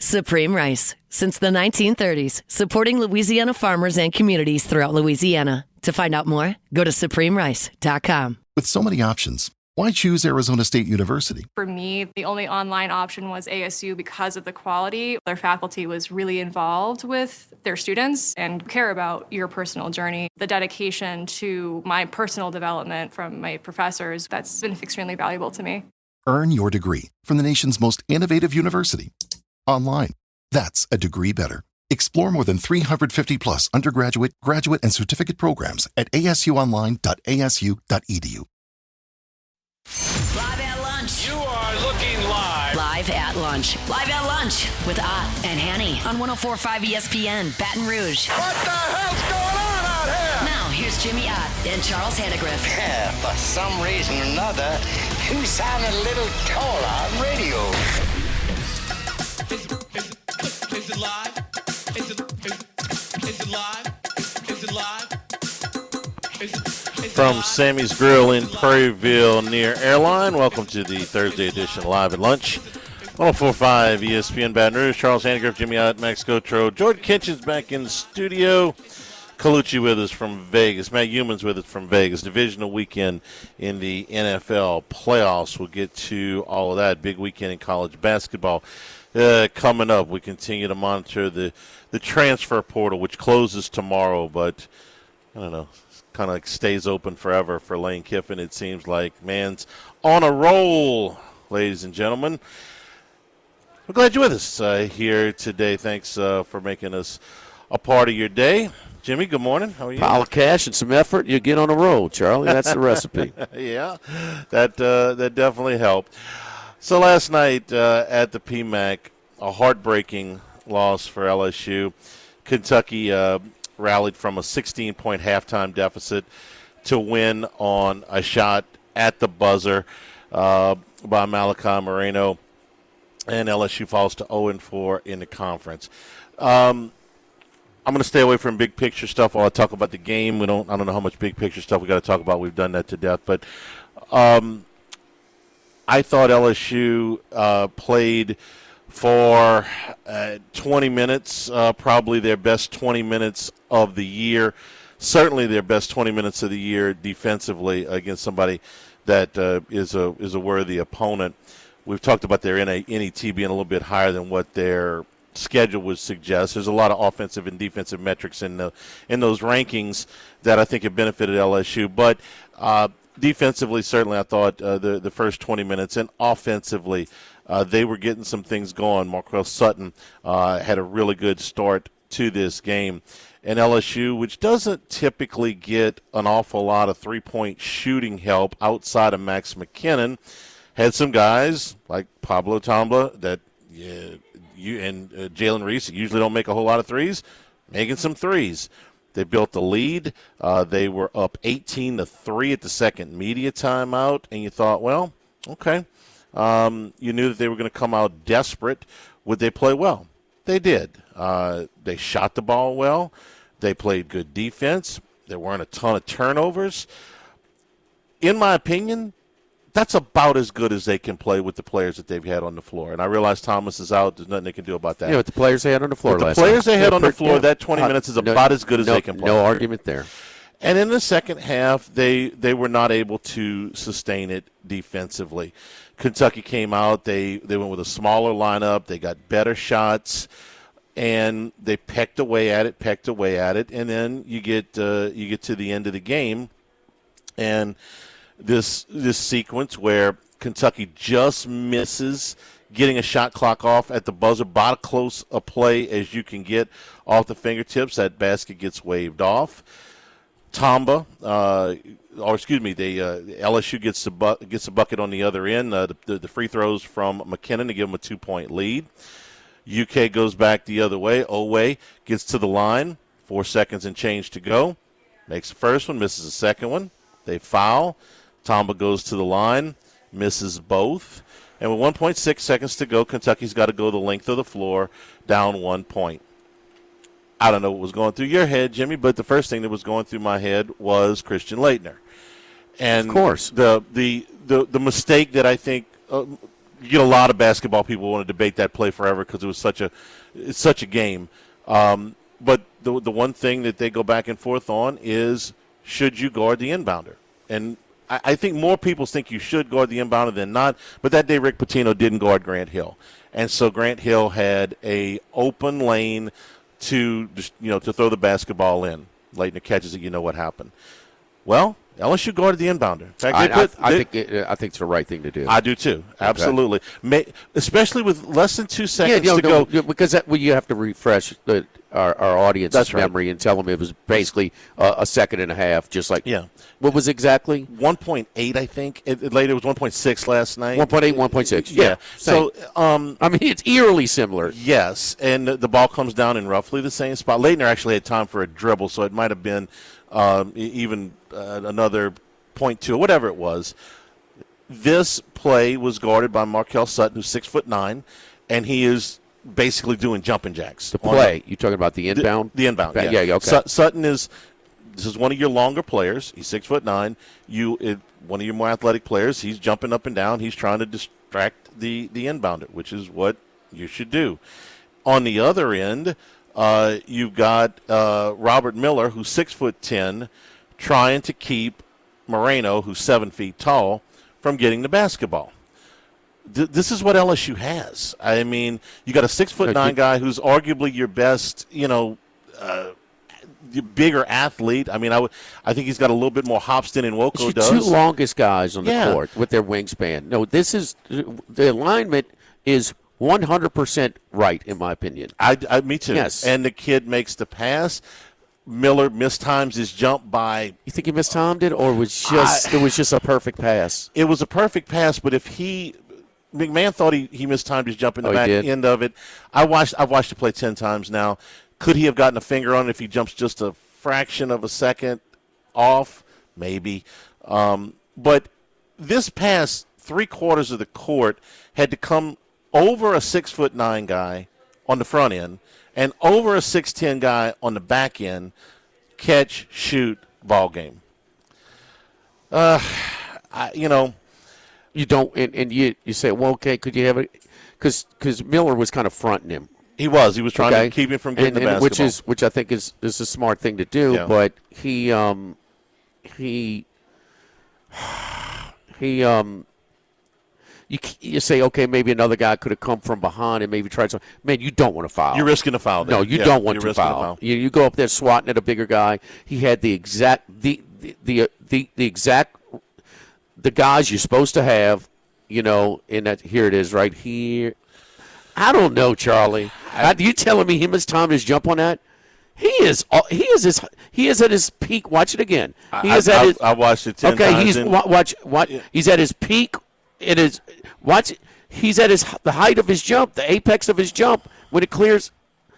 Supreme Rice. Since the 1930s, supporting Louisiana farmers and communities throughout Louisiana. To find out more, go to supremerice.com. With so many options, why choose Arizona State University? For me, the only online option was ASU because of the quality. Their faculty was really involved with their students and care about your personal journey. The dedication to my personal development from my professors, that's been extremely valuable to me. Earn your degree from the nation's most innovative university. Online. That's a degree better. Explore more than 350 plus undergraduate, graduate, and certificate programs at asuonline.asu.edu. Live at lunch. You are looking live. Live at lunch. Live at lunch with Ott and Hanny on 104.5 ESPN, Baton Rouge. What the hell's going on out here? Now, here's Jimmy Ott and Charles Hannegriff. Yeah, for some reason or another, you sound a little taller on radio. Is it live? Is it live? Is it live? From Sammy's Grill in Prairieville near Airline, welcome to the Thursday edition of Live at Lunch. 104.5 ESPN Baton Rouge. Charles Hannegriff, Jimmy Ott, Max Gotro. Jordan Kitchen's back in the studio. Colucci with us from Vegas. Matt Humans with us from Vegas. Divisional weekend in the NFL playoffs. We'll get to all of that. Big weekend in college basketball. Coming up, we continue to monitor the transfer portal, which closes tomorrow, but I don't know, kind of like stays open forever for Lane Kiffin. It seems like man's on a roll, ladies and gentlemen. We're glad you're with us here today. Thanks for making us a part of your day. Jimmy, good morning. How are you? Pile of cash and some effort, you get on a roll, Charlie. That's the recipe. Yeah, that definitely helped. So last night at the PMAC, a heartbreaking loss for LSU. Kentucky rallied from a 16-point halftime deficit to win on a shot at the buzzer by Malachi Moreno, and LSU falls to 0-4 in the conference. I'm going to stay away from big picture stuff while I talk about the game. I don't know how much big picture stuff we got to talk about. We've done that to death, but I thought LSU played for 20 minutes, probably their best 20 minutes of the year, certainly their best 20 minutes of the year defensively against somebody that is a worthy opponent. We've talked about their NET being a little bit higher than what their schedule would suggest. There's a lot of offensive and defensive metrics in those rankings that I think have benefited LSU, but defensively, certainly, I thought the first 20 minutes, and offensively, they were getting some things going. Marquel Sutton had a really good start to this game. And LSU, which doesn't typically get an awful lot of three-point shooting help outside of Max McKinnon, had some guys like Pablo Tamba that and Jalen Reese usually don't make a whole lot of threes, making some threes. They built the lead. They were up 18-3 at the second media timeout, and you thought, well, okay. You knew that they were going to come out desperate. Would they play well? They did. They shot the ball well. They played good defense. There weren't a ton of turnovers. In my opinion, that's about as good as they can play with the players that they've had on the floor. And I realize Thomas is out. There's nothing they can do about that. Yeah, with the players they had on the floor last night. The players they had on the floor, that 20 minutes is about as good as they can play. No argument there. And in the second half, they were not able to sustain it defensively. Kentucky came out. They went with a smaller lineup. They got better shots, and they pecked away at it. And then you get to the end of the game, and this sequence where Kentucky just misses getting a shot clock off at the buzzer, about as close a play as you can get off the fingertips. That basket gets waved off. LSU gets a bucket on the other end. The free throws from McKinnon to give them a 2-point lead. UK goes back the other way. Owe gets to the line. 4 seconds and change to go. Makes the first one, misses the second one. They foul. Tamba goes to the line, misses both. And with 1.6 seconds to go, Kentucky's got to go the length of the floor, down 1 point. I don't know what was going through your head, Jimmy, but the first thing that was going through my head was Christian Laettner. And of course. The mistake that I think you get a lot of basketball people want to debate that play forever because it was such a game. But the one thing that they go back and forth on is, should you guard the inbounder? And I think more people think you should guard the inbounder than not. But that day, Rick Pitino didn't guard Grant Hill, and so Grant Hill had a open lane to throw the basketball in. Leitner catches it. You know what happened? Well, LSU guarded the inbounder. In fact, I think it's the right thing to do. I do too. Absolutely. Especially with less than 2 seconds to go. Because you have to refresh our audience's memory and tell them it was basically a second and a half, just like. Yeah. What was exactly? 1.8, I think. Later it was 1.6 last night. 1.8, 1.6. Yeah. So, I mean, it's eerily similar. Yes, and the ball comes down in roughly the same spot. Leitner actually had time for a dribble, so it might have been even another 0.2 or whatever it was. This play was guarded by Markel Sutton, who's 6'9", and he is basically doing jumping jacks. The play, you're talking about the inbound? The inbound, yeah. Yeah, okay. Sutton is one of your longer players. He's 6'9". One of your more athletic players. He's jumping up and down. He's trying to distract the inbounder, which is what you should do. On the other end, you've got Robert Miller, who's 6'10", trying to keep Moreno, who's 7 feet tall, from getting the basketball. This is what LSU has. I mean, you got a 6'9" guy who's arguably your best, bigger athlete. I mean, I think he's got a little bit more hops than Nwoko does. Two longest guys on the court with their wingspan. No, the alignment is 100% right, in my opinion. Me too. Yes. And the kid makes the pass. Miller mistimes his jump by. You think he mistimed it, or it was just a perfect pass? It was a perfect pass, but McMahon thought he mistimed his jump in the back end of it. I've watched the play 10 times now. Could he have gotten a finger on it if he jumps just a fraction of a second off? Maybe. But this pass, 3/4 of the court, had to come over a 6'9" guy on the front end and over a 6'10" guy on the back end, catch, shoot, ball game. You don't, and you say, well, okay, could you have it? Because Miller was kind of fronting him. He was trying to keep him from getting the basketball, which I think is a smart thing to do. Yeah. But you say, okay, maybe another guy could have come from behind and maybe tried something. Man, you don't want to foul. You're risking a foul there. No, you don't want to foul. You go up there swatting at a bigger guy. He had the guys you're supposed to have, in that. Here it is right here. I don't know, Charlie. You telling me he mistimed his jump on that? He is at his peak. Watch it again. I watched it 10 times. Okay, he's at his peak. He's at the height of his jump, the apex of his jump when it clears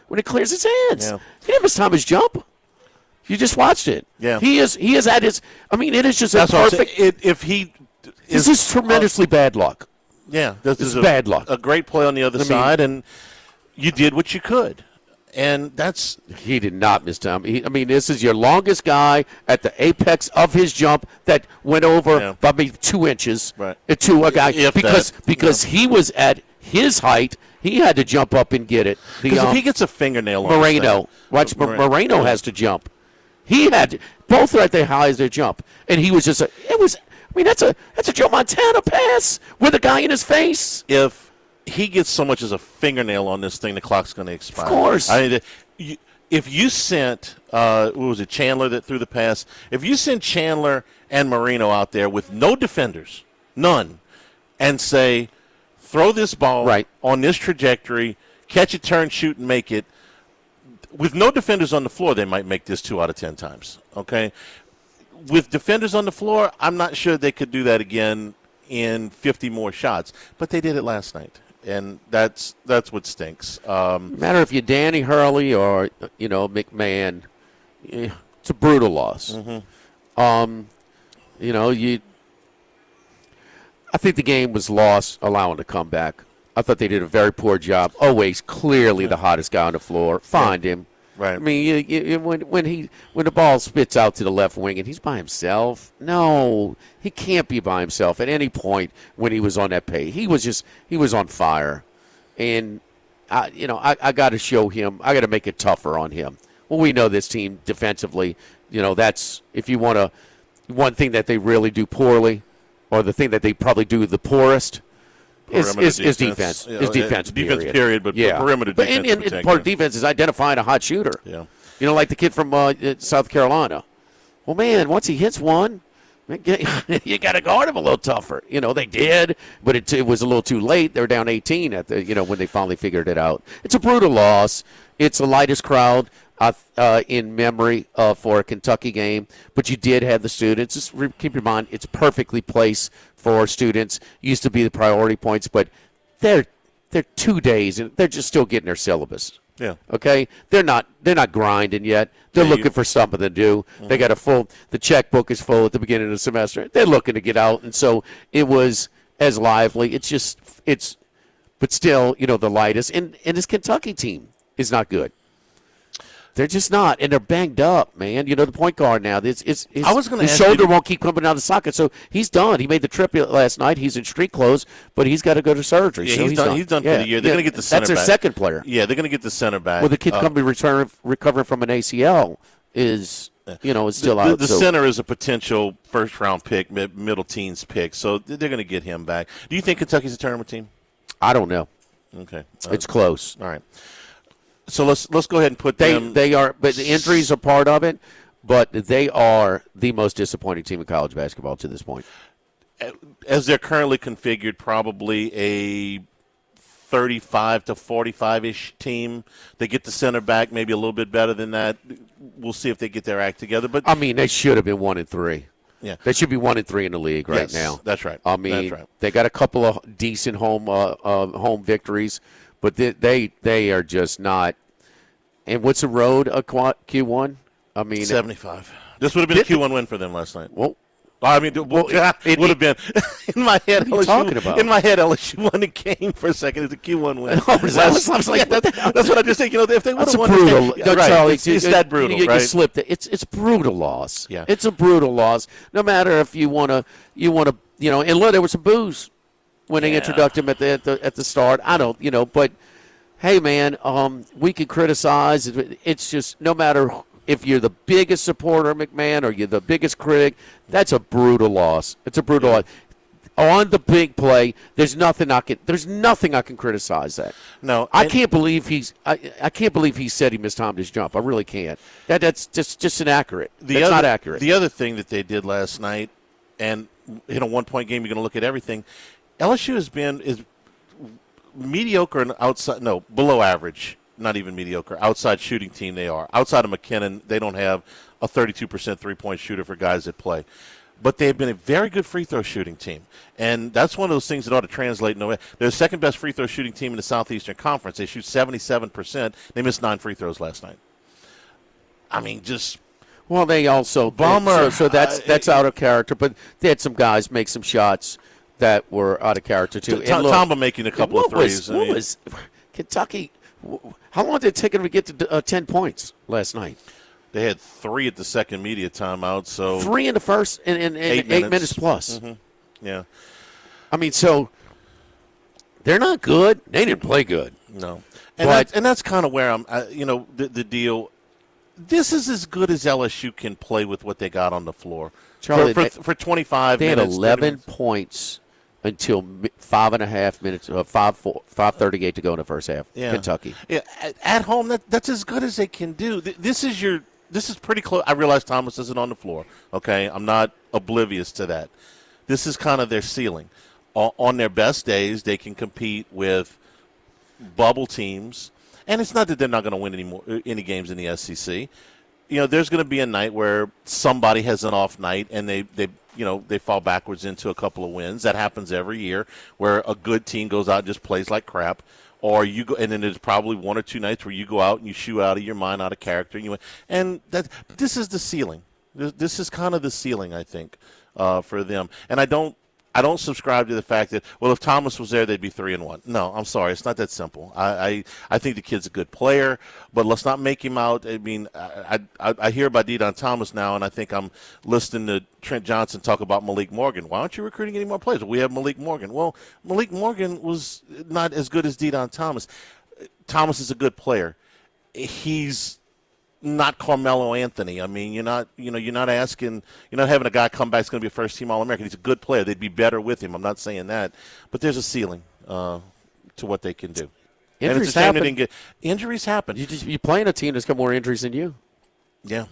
his hands. Yeah. He didn't mistime his jump. You just watched it. Yeah. He is at his. I mean, it is just a perfect. This is tremendously bad luck. Yeah, this is bad luck. A great play on the other side, and you did what you could. And he did not miss time. This is your longest guy at the apex of his jump that went over by maybe 2 inches to a guy because he was at his height. He had to jump up and get it. Because if he gets a fingernail on Moreno, Moreno has to jump. He had both are at their high as their jump, and he was just that's a Joe Montana pass with a guy in his face. If he gets so much as a fingernail on this thing, the clock's going to expire. Of course. If you sent, what was it, Chandler that threw the pass? If you sent Chandler and Marino out there with no defenders, none, and say, throw this ball on this trajectory, catch it, turn, shoot, and make it, with no defenders on the floor, they might make this 2 out of 10 times, okay? With defenders on the floor, I'm not sure they could do that again in 50 more shots, but they did it last night, and that's what stinks. No matter if you're Danny Hurley or McMahon, it's a brutal loss. Mm-hmm. I think the game was lost allowing to come back. I thought they did a very poor job. Always clearly the hottest guy on the floor. Find him. Right. I mean, when the ball spits out to the left wing and he's by himself, no, he can't be by himself at any point when he was on that page. He was on fire, and I got to show him. I got to make it tougher on him. Well, we know this team defensively. That's if you want to. One thing that they really do poorly, or the thing that they probably do the poorest, is defense. Defense period. But perimeter defense. And part of defense is identifying a hot shooter. Yeah. Like the kid from South Carolina. Well, man, once he hits one, you got to guard him a little tougher. They did, but it was a little too late. They were down 18 at the when they finally figured it out. It's a brutal loss. It's the lightest crowd in memory for a Kentucky game, but you did have the students. Just keep in mind, it's perfectly placed for students. Used to be the priority points, but they're 2 days and they're just still getting their syllabus. Yeah. Okay. They're not grinding yet. They're looking for something to do. Mm-hmm. They got the checkbook is full at the beginning of the semester. They're looking to get out, and so it was as lively. But still, the lightest. And this Kentucky team is not good. They're just not, and they're banged up, man. The point guard now. His shoulder won't keep coming out of the socket, so he's done. He made the trip last night. He's in street clothes, but he's got to go to surgery. Yeah, so he's done for the year. They're going to get the center back. That's their second player. Yeah, they're going to get the center back. Well, the kid coming recovering from an ACL is still out. The center is a potential first-round pick, middle teens pick, so they're going to get him back. Do you think Kentucky's a tournament team? I don't know. Okay. It's close. All right. So let's go ahead and put them. They are, but the injuries are part of it. But they are the most disappointing team in college basketball to this point. As they're currently configured, probably a 35 to 45-ish team. They get the center back, maybe a little bit better than that. We'll see if they get their act together. But they should have been 1-3. Yeah, they should be 1-3 in the league right now. That's right. That's right. They got a couple of decent home victories. But they are just not. And what's the road Q1? 75. This would have been a Q1 win for them last night. Well, it would have been in my head. What are you talking about? In my head, LSU won the game for a second. It's a Q1 win. That's what I just think. If they would have won, it's that brutal. You slipped it. It's a brutal loss. Yeah, it's a brutal loss. No matter if you want to. And look, there was some booze when they introduced him at the start. I don't, but hey, man, we can criticize. It's just no matter if you're the biggest supporter of McMahon or you're the biggest critic, that's a brutal loss. It's a brutal loss. On the big play, there's nothing I can criticize that. No, I can't believe I can't believe he said he mistimed his jump. I really can't. That's just inaccurate. That's not accurate. The other thing that they did last night, and in a 1-point game, you're going to look at everything. LSU is mediocre and below average, not even mediocre. Outside shooting team they are. Outside of McKinnon, they don't have a 32% three-point shooter for guys that play. But they've been a very good free throw shooting team. And that's one of those things that ought to translate in a way. They're the second best free throw shooting team in the Southeastern Conference. They shoot 77%. They missed 9 free throws last night. Well, they also bummer. So that's out of character. But they had some guys make some shots that were out of character too. Tamba making a couple of threes. What was Kentucky? How long did it take them to get to 10 points last night? They had 3 at the second media timeout. So 3 in the first and 8 minutes plus. Mm-hmm. Yeah. So they're not good. They didn't play good. No. And that's kind of where I'm. The deal. This is as good as LSU can play with what they got on the floor. Charlie, for 25 they minutes. They had 11 points until 5.5 minutes, 5:38 to go in the first half. Yeah. Kentucky. Yeah, at home, that's as good as they can do. This is pretty close. I realize Thomas isn't on the floor. Okay, I'm not oblivious to that. This is kind of their ceiling. On their best days, they can compete with bubble teams. And it's not that they're not going to win any games in the SEC. There's going to be a night where somebody has an off night and they fall backwards into a couple of wins. That happens every year, where a good team goes out and just plays like crap, or you go, and then there's probably 1 or 2 nights where you go out and you shoot out of your mind, out of character, and you win. And this is the ceiling. This is kind of the ceiling, I think, for them. And I don't I don't subscribe to the fact that, well, if Thomas was there, they'd be 3-1. No, I'm sorry. It's not that simple. I think the kid's a good player, but let's not make him out. I mean, I hear about Dedan Thomas now, and I think I'm listening to Trent Johnson talk about Malik Morgan. Why aren't you recruiting any more players? We have Malik Morgan. Well, Malik Morgan was not as good as Dedan Thomas. Thomas is a good player. He's not Carmelo Anthony. I mean, you're not having a guy come back that's going to be a first-team All-American. He's a good player. They'd be better with him. I'm not saying that, but there's a ceiling to what they can do. Injuries and it's a shame happen. they didn't get injuries happen. You're playing a team that's got more injuries than you. Yeah.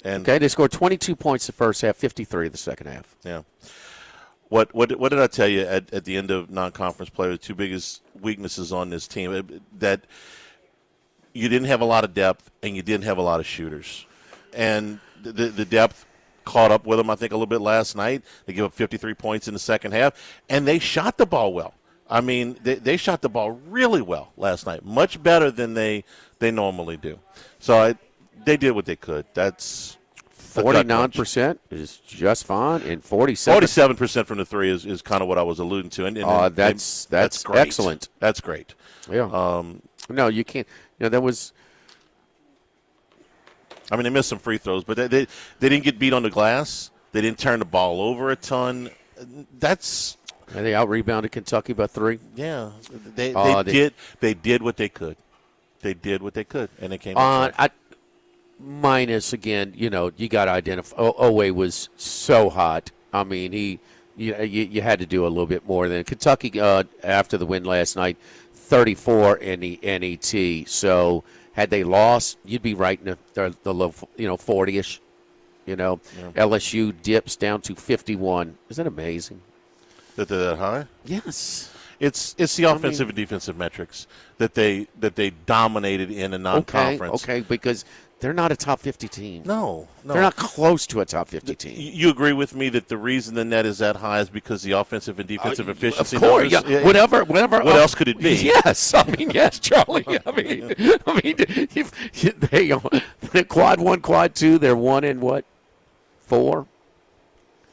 And okay, they scored 22 points the first half, 53 the second half. Yeah. What did I tell you at the end of non-conference play? The two biggest weaknesses on this team that you didn't have a lot of depth and you didn't have a lot of shooters. And the depth caught up with them, I think, a little bit last night. They gave up 53 points in the second half, and they shot the ball well. I mean, they shot the ball really well last night, much better than they normally do. So they did what they could. That's 49% is just fine, and 47% from the three is kind of what I was alluding to. And that's great. Excellent. That's great. Yeah. No, you can't. That was. I mean, they missed some free throws, but they didn't get beat on the glass. They didn't turn the ball over a ton. And they out-rebounded Kentucky by 3. Yeah, they did what they could. They did what they could, and it came. Minus again, you got to identify. Owe was so hot. I mean, you had to do a little bit more than Kentucky after the win last night. 34 in the NET. So had they lost, you'd be right in the low, 40ish. Yeah. LSU dips down to 51. Isn't that amazing? That they're that high? Yes. It's the offensive and defensive metrics that they dominated in a non-conference. Okay, because they're not a top 50 team. No. They're not close to a top 50 team. You agree with me that the reason the net is that high is because the offensive and defensive efficiency of course, numbers? Yeah. Whatever. What else could it be? Yes. I mean, yes, Charlie. I mean, they quad 1, quad 2, they're 1 and what? 4?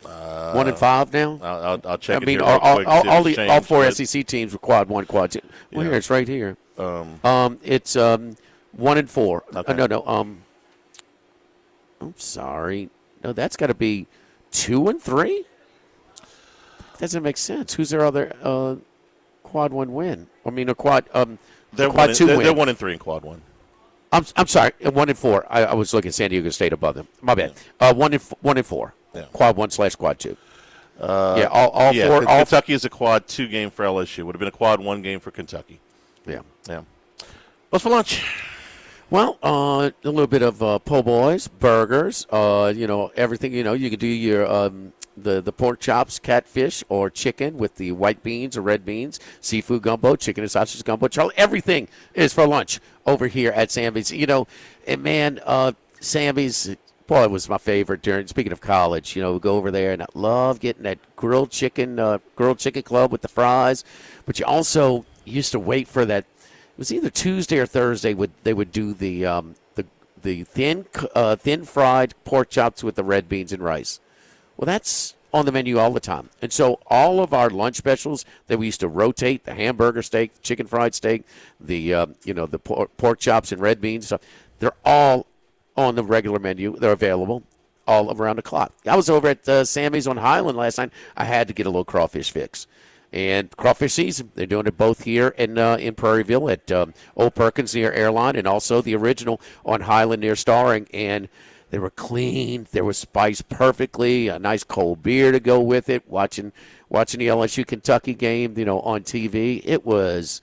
1 and 5 now. I'll check. I mean, it all 4 SEC teams were quad 1, quad 2. Well, here it's right here. It's 1 and 4. Okay. No. I'm sorry. No, that's got to be 2 and 3. Doesn't make sense. Who's their other quad 1 win? I mean, a quad. They're quad 2 win. They're 1 and 3 in quad 1. I'm sorry. 1 and 4. I was looking at San Diego State above them. My bad. 1 and 4. Yeah. Quad 1/quad 2. All 4. Kentucky is a quad 2 game for LSU. Would have been a quad 1 game for Kentucky. Yeah. What's for lunch? Well, a little bit of po' boys, burgers, everything. You can do your the pork chops, catfish, or chicken with the white beans or red beans, seafood gumbo, chicken and sausage gumbo. Charlie, everything is for lunch over here at Sammy's. And man, Sammy's. Boy, it was my favorite speaking of college. We go over there, and I love getting that grilled chicken club with the fries. But you also used to wait for that. It was either Tuesday or Thursday. They would do the thin fried pork chops with the red beans and rice. Well, that's on the menu all the time. And so all of our lunch specials that we used to rotate, the hamburger steak, the chicken fried steak, the pork chops and red beans stuff, they're all on the regular menu. They're available all around the clock. I was over at Sammy's on Highland last night. I had to get a little crawfish fix. And crawfish season, they're doing it both here in Prairieville at Old Perkins near Airline, and also the original on Highland near Starring. And they were clean. They were spiced perfectly. A nice cold beer to go with it. Watching the LSU Kentucky game, on TV. It was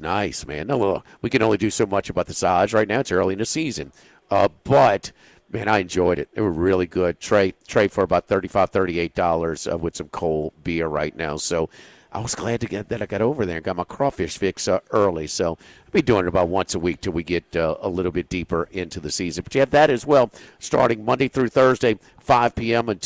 nice, man. No, we can only do so much about the size right now. It's early in the season. But, man, I enjoyed it. They were really good. Tray for about $35, $38 with some cold beer right now. So I was glad that I got over there and got my crawfish fix early. So I'll be doing it about once a week till we get a little bit deeper into the season. But you have that as well, starting Monday through Thursday, 5 p.m. and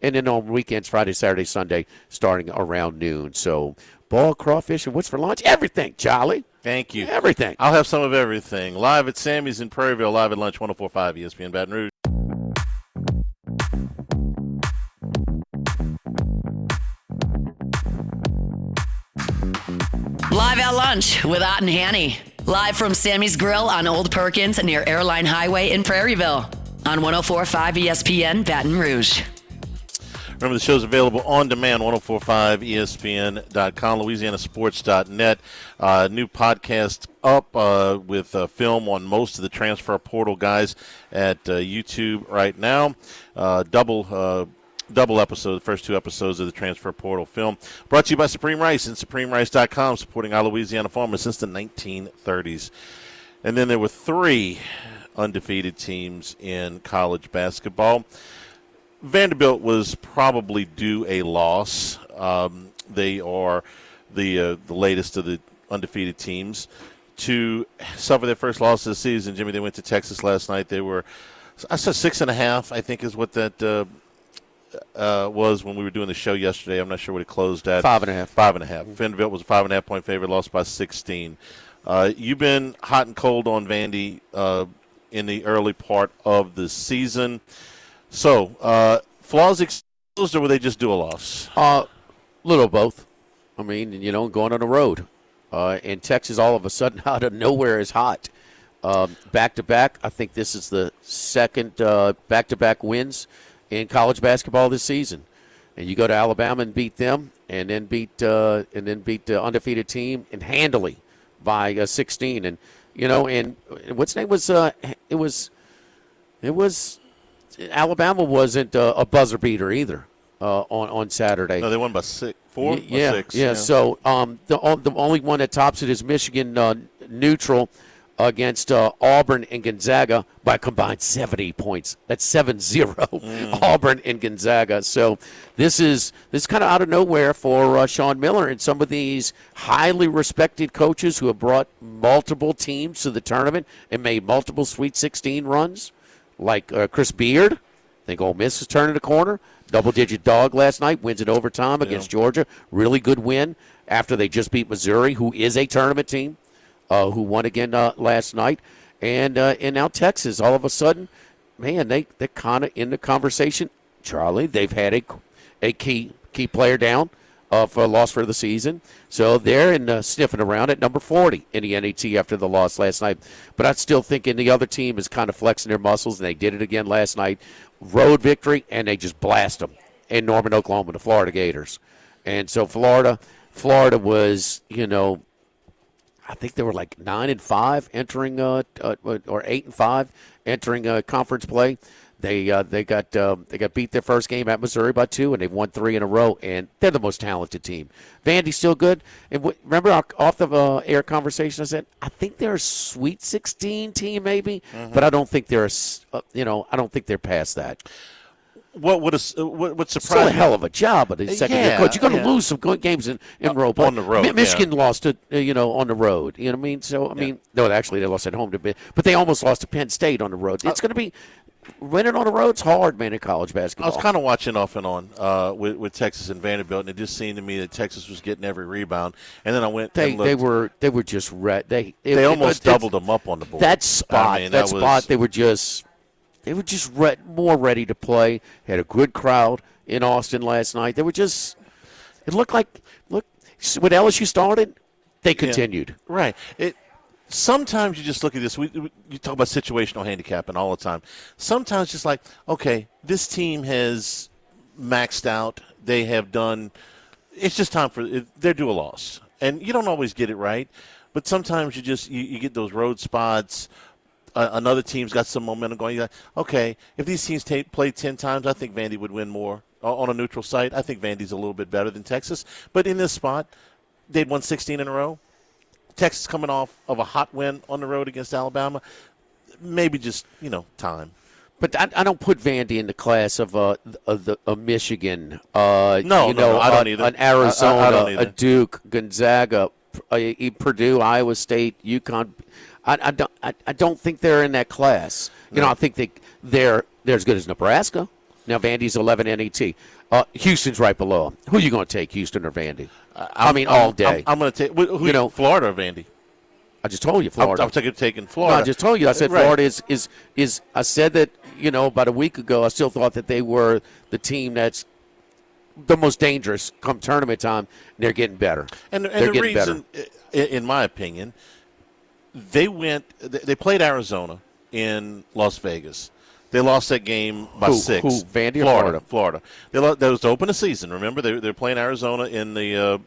then on weekends, Friday, Saturday, Sunday, starting around noon. So ball, crawfish, and what's for lunch? Everything, Charlie. Thank you. Everything. I'll have some of everything. Live at Sammy's in Prairieville, live at lunch, 104.5 ESPN Baton Rouge. Live at Lunch with Ott and Hanny. Live from Sammy's Grill on Old Perkins near Airline Highway in Prairieville. On 104.5 ESPN Baton Rouge. Remember, the show's available on demand, 1045ESPN.com, LouisianaSports.net. New podcast up with film on most of the transfer portal guys at YouTube right now. Double episode, the first 2 episodes of the transfer portal film. Brought to you by Supreme Rice and SupremeRice.com, supporting our Louisiana farmers since the 1930s. And then there were 3 undefeated teams in college basketball. Vanderbilt was probably due a loss. They are the latest of the undefeated teams to suffer their first loss of the season. Jimmy, they went to Texas last night. They were, I said 6.5, I think is what that was when we were doing the show yesterday. I'm not sure what it closed at. 5.5. 5.5. Vanderbilt was a 5.5 point favorite, lost by 16. You've been hot and cold on Vandy in the early part of the season. So, flaws exposed, or will they just do a loss? Little both. I mean, going on the road. And Texas all of a sudden out of nowhere is hot. Back-to-back, I think this is the second back-to-back wins in college basketball this season. And you go to Alabama and beat them, and then beat the undefeated team and handily by 16. And, and what's name was it was Alabama wasn't a buzzer beater either on Saturday. No, they won by 6. 4 or 6. Yeah. So the only one that tops it is Michigan neutral against Auburn and Gonzaga by a combined 70 points. That's 7-0 Auburn and Gonzaga. So this is kind of out of nowhere for Sean Miller and some of these highly respected coaches who have brought multiple teams to the tournament and made multiple Sweet 16 runs. Like Chris Beard. I think Ole Miss is turning the corner. Double-digit dog last night, wins in overtime against Georgia. Really good win after they just beat Missouri, who is a tournament team, who won again last night. And now Texas, all of a sudden, man, they're kind of in the conversation. Charlie, they've had a key player down for a loss for the season. So they're sniffing around at number 40 in the NET after the loss last night. But I still think the other team is kind of flexing their muscles, and they did it again last night. Road victory, and they just blast them in Norman, Oklahoma, the Florida Gators. And so Florida was, I think they were like 9-5 entering, or 8-5 entering conference play. They got beat their first game at Missouri by 2, and they've won 3 in a row, and they're the most talented team. Vandy's still good. And remember our off the air conversation? I said I think they're a Sweet 16 team, maybe, but I don't think they're I don't think they're past that. What surprised? Still a hell of a job, but the second-year coach, you're going to lose some good games in row. On the road, Michigan lost it, on the road. You know what I mean? So no, actually they lost at home but they almost lost to Penn State on the road. It's going to be. Winning on the road's hard, man, in college basketball. I was kind of watching off and on with Texas and Vanderbilt, and it just seemed to me that Texas was getting every rebound. And then I went and looked. They were just they almost doubled them up on the board. That spot, they were just more ready to play. Had a good crowd in Austin last night. They were just. It looked like when LSU started, they continued. Yeah, right. Sometimes you just look at this. You talk about situational handicapping all the time. Sometimes just like, okay, this team has maxed out. They have done – it's just time for – they're due a loss. And you don't always get it right, but sometimes you get those road spots. Another team's got some momentum going. You're like, okay, if these teams played 10 times, I think Vandy would win more on a neutral site. I think Vandy's a little bit better than Texas. But in this spot, they'd won 16 in a row. Texas coming off of a hot win on the road against Alabama, maybe just, time. But I don't put Vandy in the class of a Michigan, I don't either. An Arizona, I don't either. A Duke, Gonzaga, Purdue, Iowa State, UConn. I don't think they're in that class. No. I think they're as good as Nebraska. Now Vandy's 11 NET. Houston's right below them. Who are you going to take, Houston or Vandy? All day. I'm going to take Florida or Vandy. I just told you Florida. I'm taking Florida. No, I just told you. I said right. Florida is. I said that about a week ago. I still thought that they were the team that's the most dangerous come tournament time. And they're getting better. And the reason, in my opinion, they played Arizona in Las Vegas. They lost that game by 6. Vandy or Florida. That was to open the season. Remember, they're playing Arizona in the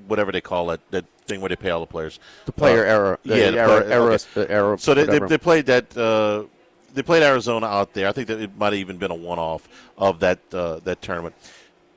whatever they call it, that thing where they pay all the players. The player era. Era. So they played that. They played Arizona out there. I think that it might have even been a one-off of that tournament.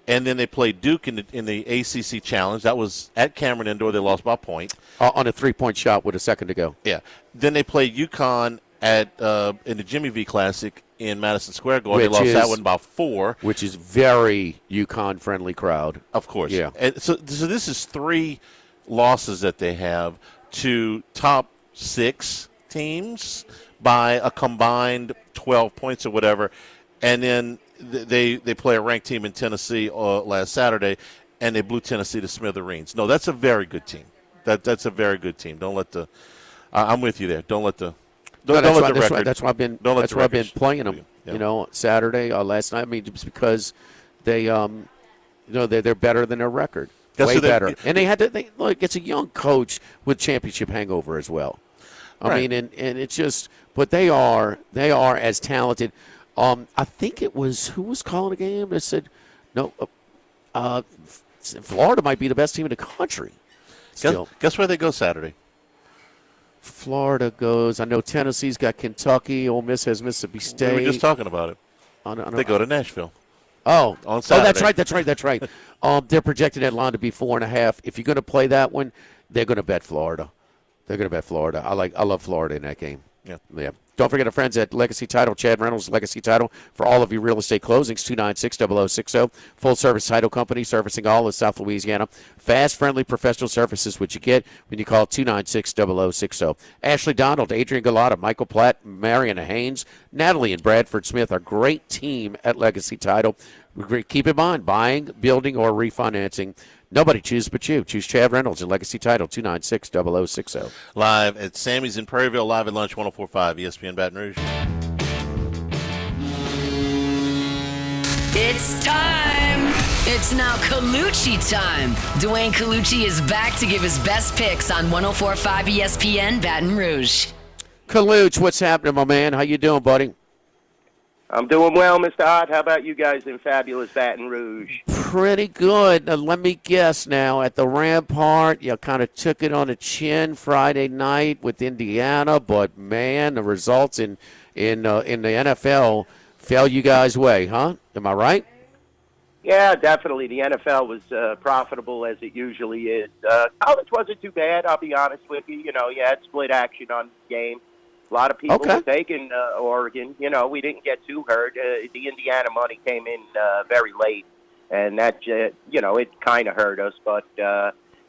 And then they played Duke in the ACC Challenge. That was at Cameron Indoor. They lost by a point. On a 3-point shot with a second to go. Yeah. Then they played UConn in the Jimmy V Classic in Madison Square Garden. They lost that one by 4. Which is very UConn-friendly crowd. Of course. Yeah. And so this is 3 losses that they have to top 6 teams by a combined 12 points or whatever. And then they play a ranked team in Tennessee last Saturday, and they blew Tennessee to smithereens. No, that's a very good team. That's a very good team. Don't let the I'm with you there. Don't let the That's why I've been playing them. Yeah. Saturday, last night. I mean, just because they they're better than their record. Way better. And they had to it's a young coach with championship hangover as well. I mean, and it's just, but they are as talented. I think it was, who was calling the game that said, no, Florida might be the best team in the country. Guess where they go Saturday? Florida goes, I know Tennessee's got Kentucky, Ole Miss has Mississippi State. We were just talking about it. They go to Nashville. Oh, on Saturday. That's right. They're projecting that line to be 4.5. If you're going to play that one, they're going to bet Florida. I love Florida in that game. Yeah. Don't forget our friends at Legacy Title, Chad Reynolds, Legacy Title, for all of your real estate closings, 296-0060. Full-service title company servicing all of South Louisiana. Fast, friendly, professional services, which you get when you call 296-0060. Ashley Donald, Adrian Galata, Michael Platt, Marion Haynes, Natalie and Bradford Smith, a great team at Legacy Title. Keep in mind, buying, building, or refinancing, nobody chooses but you. Choose Chad Reynolds and Legacy Title, 296-0060. Live at Sammy's in Prairieville, live at lunch, 104.5 ESPN Baton Rouge. It's time. It's now Colucci time. Dwayne Colucci is back to give his best picks on 104.5 ESPN Baton Rouge. Colucci, what's happening, my man? How you doing, buddy? I'm doing well, Mr. Ott. How about you guys in fabulous Baton Rouge? Pretty good. Now, let me guess now. At the Rampart, you kind of took it on the chin Friday night with Indiana, but, man, the results in the NFL fell you guys' way, huh? Am I right? Yeah, definitely. The NFL was profitable, as it usually is. College wasn't too bad, I'll be honest with you. You had split action on the game. A lot of people were taking Oregon. We didn't get too hurt. The Indiana money came in very late, and that, it kind of hurt us. But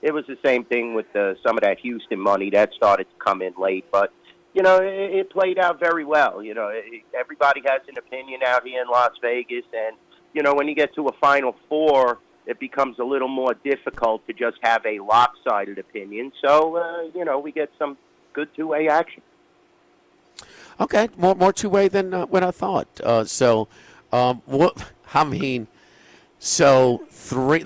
it was the same thing with some of that Houston money that started to come in late. But, it played out very well. Everybody has an opinion out here in Las Vegas. And, when you get to a Final Four, it becomes a little more difficult to just have a lopsided opinion. So, we get some good two-way action. Okay, more two-way than what I thought. The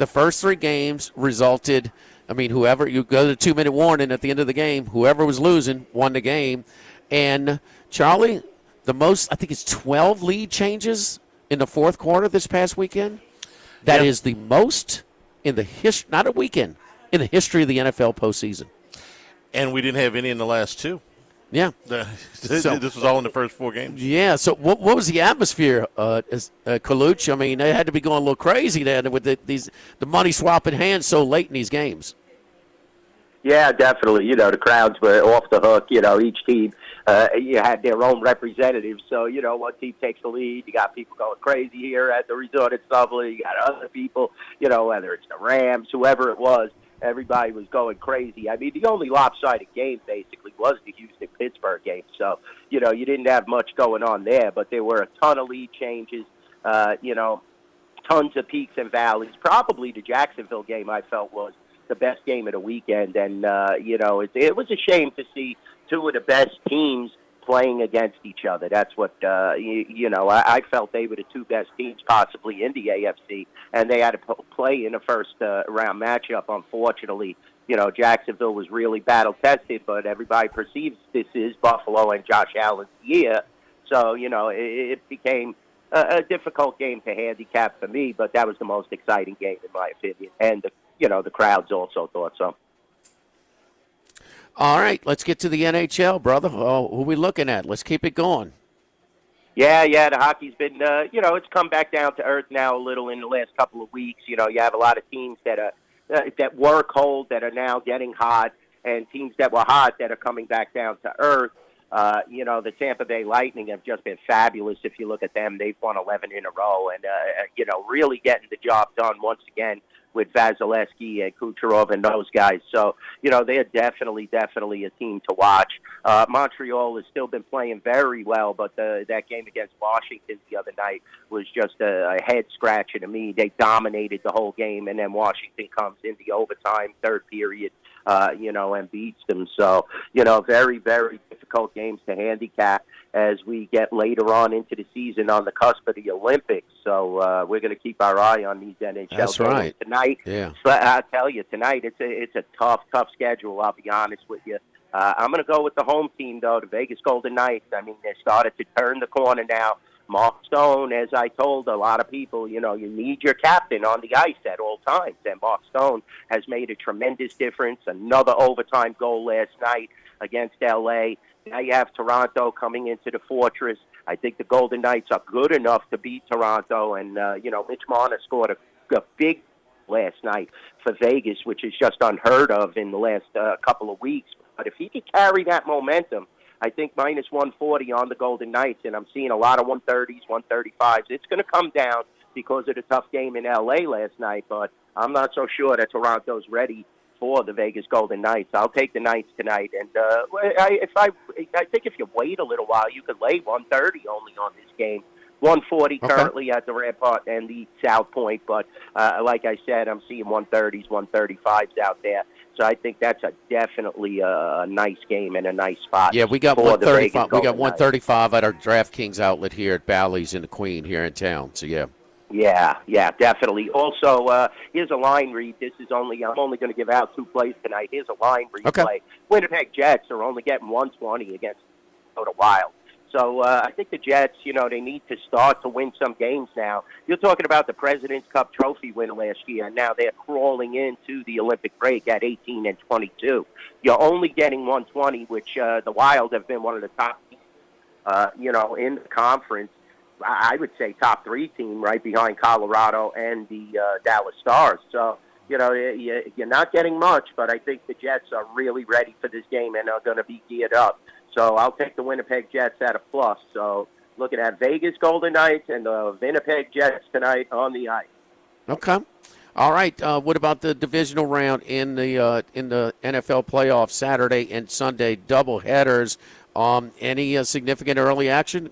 first 3 games resulted. I mean, whoever you go to 2-minute warning at the end of the game, whoever was losing won the game. And Charlie, the most, I think it's 12 lead changes in the fourth quarter this past weekend. That is the most in the not a weekend, in the history of the NFL postseason. And we didn't have any in the last 2. Yeah. This was all in the first 4 games. Yeah. So what was the atmosphere, Colucci? I mean, they had to be going a little crazy then with the money swapping hands so late in these games. Yeah, definitely. The crowds were off the hook. Each team you had their own representatives. So, one team takes the lead. You got people going crazy here at the resort at Summerlin. You got other people, whether it's the Rams, whoever it was. Everybody was going crazy. I mean, the only lopsided game basically was the Houston-Pittsburgh game. So, you didn't have much going on there, but there were a ton of lead changes, tons of peaks and valleys. Probably the Jacksonville game I felt was the best game of the weekend. And, it was a shame to see 2 of the best teams playing against each other. That's what, I felt they were the two best teams possibly in the AFC, and they had to play in the first round matchup. Unfortunately, Jacksonville was really battle-tested, but everybody perceives this is Buffalo and Josh Allen's year. So, it became a difficult game to handicap for me, but that was the most exciting game in my opinion. And, the crowds also thought so. All right, let's get to the NHL, brother. Oh, who are we looking at? Let's keep it going. Yeah, the hockey's been, it's come back down to earth now a little in the last couple of weeks. You have a lot of teams that were cold that are now getting hot, and teams that were hot that are coming back down to earth. The Tampa Bay Lightning have just been fabulous. If you look at them, they've won 11 in a row, and really getting the job done once again with Vasilevsky and Kucherov and those guys. So, they are definitely a team to watch. Montreal has still been playing very well, but that game against Washington the other night was just a head-scratcher to me. They dominated the whole game, and then Washington comes in the overtime, third period, and beats them. So, very, very difficult games to handicap as we get later on into the season on the cusp of the Olympics. So we're going to keep our eye on these NHL games right. tonight. Yeah. But I'll tell you, tonight it's a tough schedule, I'll be honest with you. I'm going to go with the home team, though, the Vegas Golden Knights. I mean, they started to turn the corner now. Mark Stone, as I told a lot of people, you need your captain on the ice at all times. And Mark Stone has made a tremendous difference. Another overtime goal last night against L.A. Now you have Toronto coming into the Fortress. I think the Golden Knights are good enough to beat Toronto. And, Mitch Marner scored a big last night for Vegas, which is just unheard of in the last couple of weeks. But if he could carry that momentum, I think minus 140 on the Golden Knights, and I'm seeing a lot of 130s, 135s. It's going to come down because of the tough game in L.A. last night, but I'm not so sure that Toronto's ready for the Vegas Golden Knights. I'll take the Knights tonight, and I think if you wait a little while, you could lay 130 only on this game. 140 currently at the Rampart and the South Point, but like I said, I'm seeing 130s, 135s out there. So I think that's definitely a nice game and a nice spot. Yeah, we got 135. We got 135 at our DraftKings outlet here at Bally's in the Queen here in town. So yeah. Yeah, definitely. Also, here's a line read. I'm only going to give out 2 plays tonight. Here's a line read play. Winnipeg Jets are only getting 120 against Minnesota Wild. So I think the Jets, they need to start to win some games now. You're talking about the President's Cup trophy win last year, and now they're crawling into the Olympic break at 18-22. You're only getting 120, which the Wild have been one of the top teams, in the conference. I would say top 3 team right behind Colorado and the Dallas Stars. So, you're not getting much, but I think the Jets are really ready for this game and are going to be geared up. So I'll take the Winnipeg Jets at a plus. So looking at Vegas Golden Knights and the Winnipeg Jets tonight on the ice. Okay. All right. What about the divisional round in the NFL playoffs Saturday and Sunday doubleheaders? Any significant early action?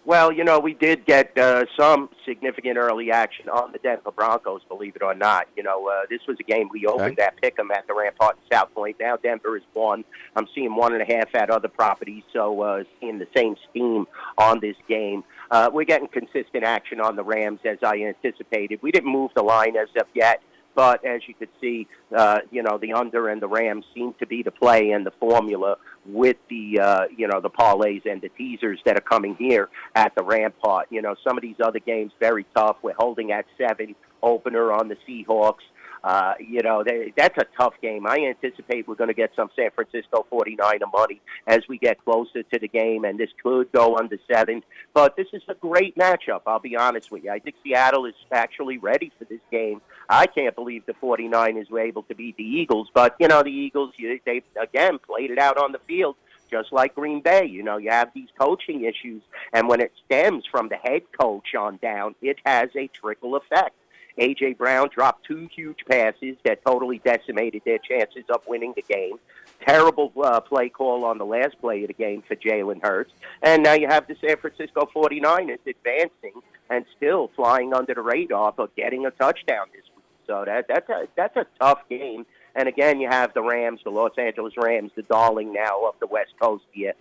Well, we did get some significant early action on the Denver Broncos, believe it or not. This was a game we opened at Pick'em at the Rampart and South Point. Now Denver is 1. I'm seeing 1.5 at other properties, so seeing the same steam on this game. We're getting consistent action on the Rams as I anticipated. We didn't move the line as of yet. But as you could see, the under and the Rams seem to be the play and the formula with the, the parlays and the teasers that are coming here at the Rampart. Some of these other games, very tough. We're holding at 7, opener on the Seahawks. That's a tough game. I anticipate we're going to get some San Francisco 49er money as we get closer to the game, and this could go under 7. But this is a great matchup, I'll be honest with you. I think Seattle is actually ready for this game. I can't believe the 49ers were able to beat the Eagles, but, the Eagles, they again, played it out on the field. Just like Green Bay, you have these coaching issues, and when it stems from the head coach on down, it has a trickle effect. A.J. Brown dropped 2 huge passes that totally decimated their chances of winning the game. Terrible play call on the last play of the game for Jalen Hurts. And now you have the San Francisco 49ers advancing and still flying under the radar but getting a touchdown this week. So that's a tough game. And again, you have the Rams, the Los Angeles Rams, the darling now of the West Coast here,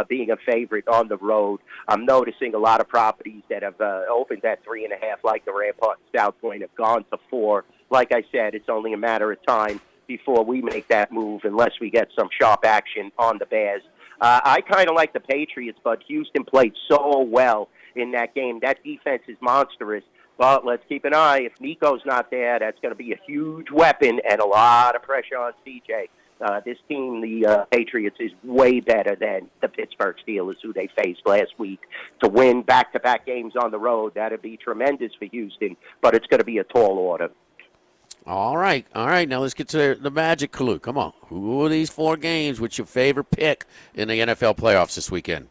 being a favorite on the road. I'm noticing a lot of properties that have opened at 3.5, like the Rampart and South Point, have gone to 4. Like I said, it's only a matter of time before we make that move unless we get some sharp action on the Bears. I kind of like the Patriots, but Houston played so well in that game. That defense is monstrous. But let's keep an eye. If Nico's not there, that's going to be a huge weapon and a lot of pressure on CJ. This team, the Patriots, is way better than the Pittsburgh Steelers, who they faced last week. To win back-to-back games on the road, that would be tremendous for Houston, but it's going to be a tall order. All right. Now let's get to the magic clue. Come on. Who are these 4 games? What's your favorite pick in the NFL playoffs this weekend?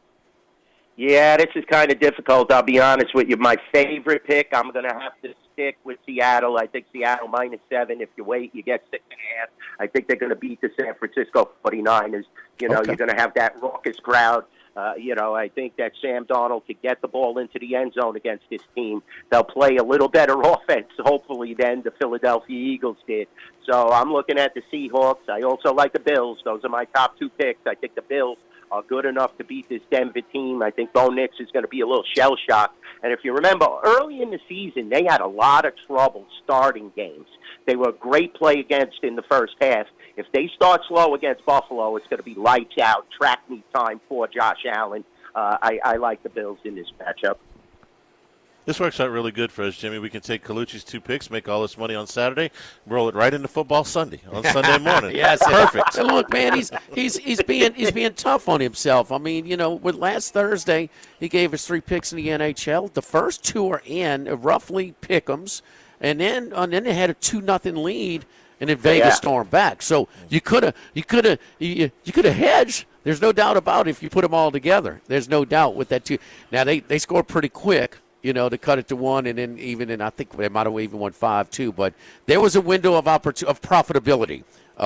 Yeah, this is kind of difficult. I'll be honest with you. My favorite pick, I'm going to have to stick with Seattle. I think Seattle -7. If you wait, you get 6.5. I think they're going to beat the San Francisco 49ers. You're going to have that raucous crowd. I think that Sam Darnold could get the ball into the end zone against this team. They'll play a little better offense, hopefully, than the Philadelphia Eagles did. So I'm looking at the Seahawks. I also like the Bills. Those are my top 2 picks. I think the Bills are good enough to beat this Denver team. I think Bo Nix is going to be a little shell-shocked. And if you remember, early in the season, they had a lot of trouble starting games. They were a great play against in the first half. If they start slow against Buffalo, it's going to be lights out, track meet time for Josh Allen. I like the Bills in this matchup. This works out really good for us, Jimmy. We can take Colucci's 2 picks, make all this money on Saturday, roll it right into football Sunday on Sunday morning. Yes, perfect. And look, man, he's being tough on himself. I mean, with last Thursday, he gave us 3 picks in the NHL. The first 2 are in, roughly pick'ems, and then they had a 2-0 lead, and then Vegas stormed back. So you could have hedged. There's no doubt about it if you put them all together. There's no doubt with that 2. Now they scored pretty quick, to cut it to 1, and then I think they might have even won 5-2. But there was a window of profitability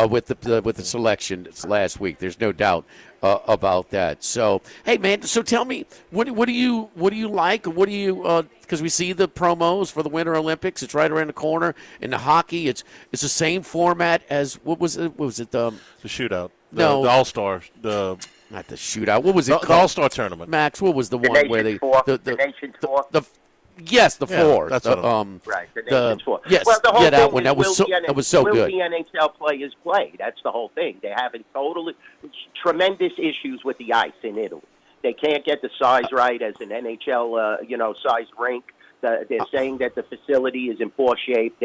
with the selection last week. There's no doubt about that. So hey, man. So tell me, what do you like? What do you? Because we see the promos for the Winter Olympics. It's right around the corner. In the hockey, it's the same format as what was it? The shootout? The All-Star. Not the shootout. What was it called? The All-Star tournament. Max, what was the one where they the Nations Four? Yes, the 4. That's right. The Nations Four. Yes, well, the whole thing that one. That was so will good. The NHL players play? That's the whole thing. They're having tremendous issues with the ice in Italy. They can't get the size right as an NHL, size rink. They're saying that the facility is in poor shape.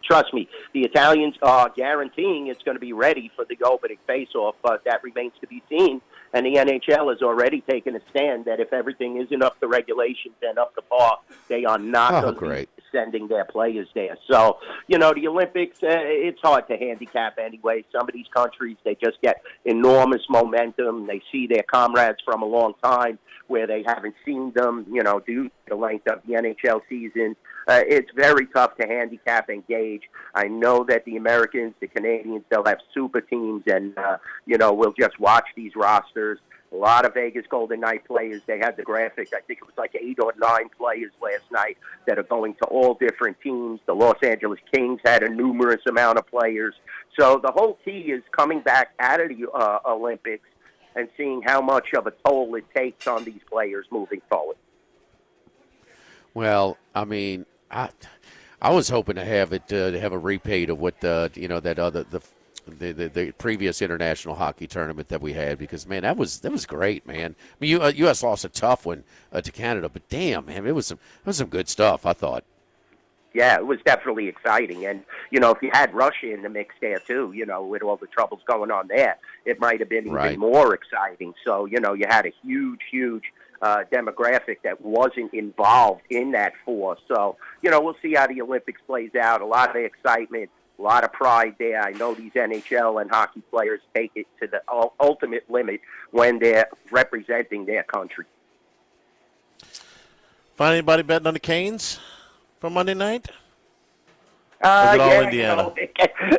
Trust me, the Italians are guaranteeing it's going to be ready for the opening face-off, but that remains to be seen. And the NHL has already taken a stand that if everything isn't up to regulations and up to par, they are not going to be sending their players there. So, the Olympics, it's hard to handicap anyway. Some of these countries, they just get enormous momentum. They see their comrades from a long time where they haven't seen them, due to the length of the NHL season. It's very tough to handicap and gauge. I know that the Americans, the Canadians, they'll have super teams, and, we'll just watch these rosters. A lot of Vegas Golden Knight players. They had the graphic. I think it was like 8 or 9 players last night that are going to all different teams. The Los Angeles Kings had a numerous amount of players. So the whole key is coming back out of the Olympics and seeing how much of a toll it takes on these players moving forward. Well, I mean, I was hoping to have it to have a repeat of what the previous international hockey tournament that we had, because man, that was great, man. I mean, U.S. lost a tough one to Canada, but damn, man, it was some good stuff, I thought. Yeah, it was definitely exciting. And, if you had Russia in the mix there, too, with all the troubles going on there, it might have been even more exciting. So, you had a huge demographic that wasn't involved in that 4. So, we'll see how the Olympics plays out. A lot of excitement, a lot of pride there. I know these NHL and hockey players take it to the ultimate limit when they're representing their country. Find anybody betting on the Canes for Monday night? All Indiana?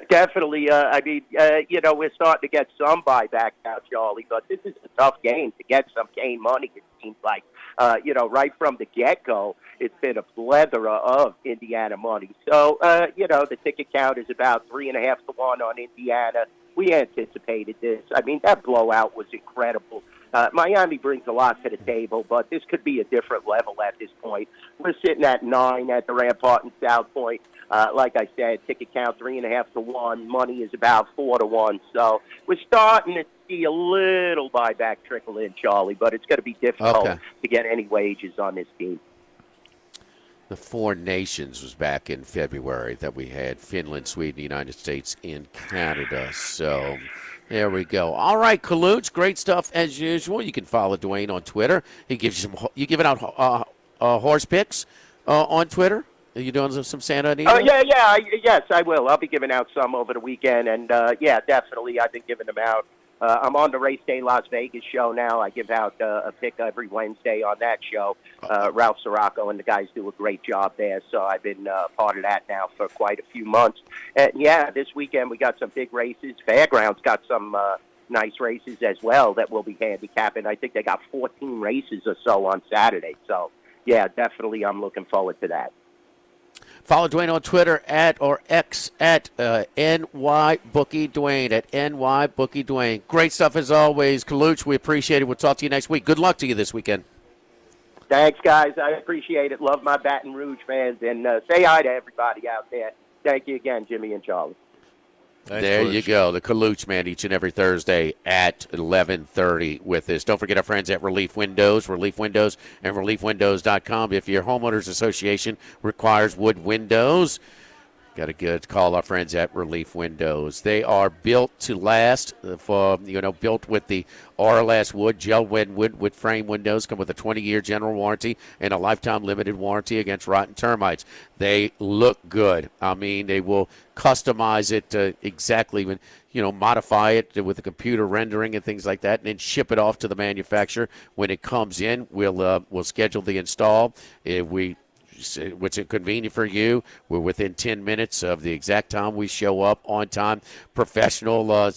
Definitely. I mean, we're starting to get some buyback now, Charlie, but this is a tough game to get some Kane money. seems like. Right from the get-go, it's been a plethora of Indiana money. So, the ticket count is about 3.5 to 1 on Indiana. We anticipated this. I mean, that blowout was incredible. Miami brings a lot to the table, but this could be a different level at this point. We're sitting at 9 at the Rampart and South Point. Like I said, ticket count 3.5 to 1. Money is about 4 to 1. So we're starting to see a little buyback trickle in, Charlie, but it's going to be difficult to get any wages on this team. The Four Nations was back in February that we had Finland, Sweden, the United States, and Canada. So there we go. All right, Kaluch, great stuff as usual. You can follow Dwayne on Twitter. He gives you giving out horse picks on Twitter. Are you doing some Santa Anita? Yes, I will. I'll be giving out some over the weekend, and definitely, I've been giving them out. I'm on the Race Day Las Vegas show now. I give out a pick every Wednesday on that show. Ralph Sirocco and the guys do a great job there, so I've been part of that now for quite a few months. And, this weekend we got some big races. Fairgrounds got some nice races as well that we'll be handicapping. I think they got 14 races or so on Saturday. So, definitely I'm looking forward to that. Follow Dwayne on Twitter at NYBookieDwayne, at NYBookieDwayne. Great stuff as always, Kaluch. We appreciate it. We'll talk to you next week. Good luck to you this weekend. Thanks, guys. I appreciate it. Love my Baton Rouge fans. And say hi to everybody out there. Thank you again, Jimmy and Charlie. Thanks, there Kaluch. You go, the Kaluch Man, each and every Thursday at 11:30 with us. Don't forget our friends at Relief Windows and ReliefWindows.com. If your homeowners association requires wood windows, got to call our friends at Relief Windows. They are built to last, built with the Orlast wood, gel wood frame windows, come with a 20-year general warranty and a lifetime limited warranty against rotten termites. They look good. I mean, they will customize it exactly, modify it with the computer rendering and things like that, and then ship it off to the manufacturer. When it comes in, we'll schedule the install. Which is convenient for you. We're within 10 minutes of the exact time we show up on time. Professional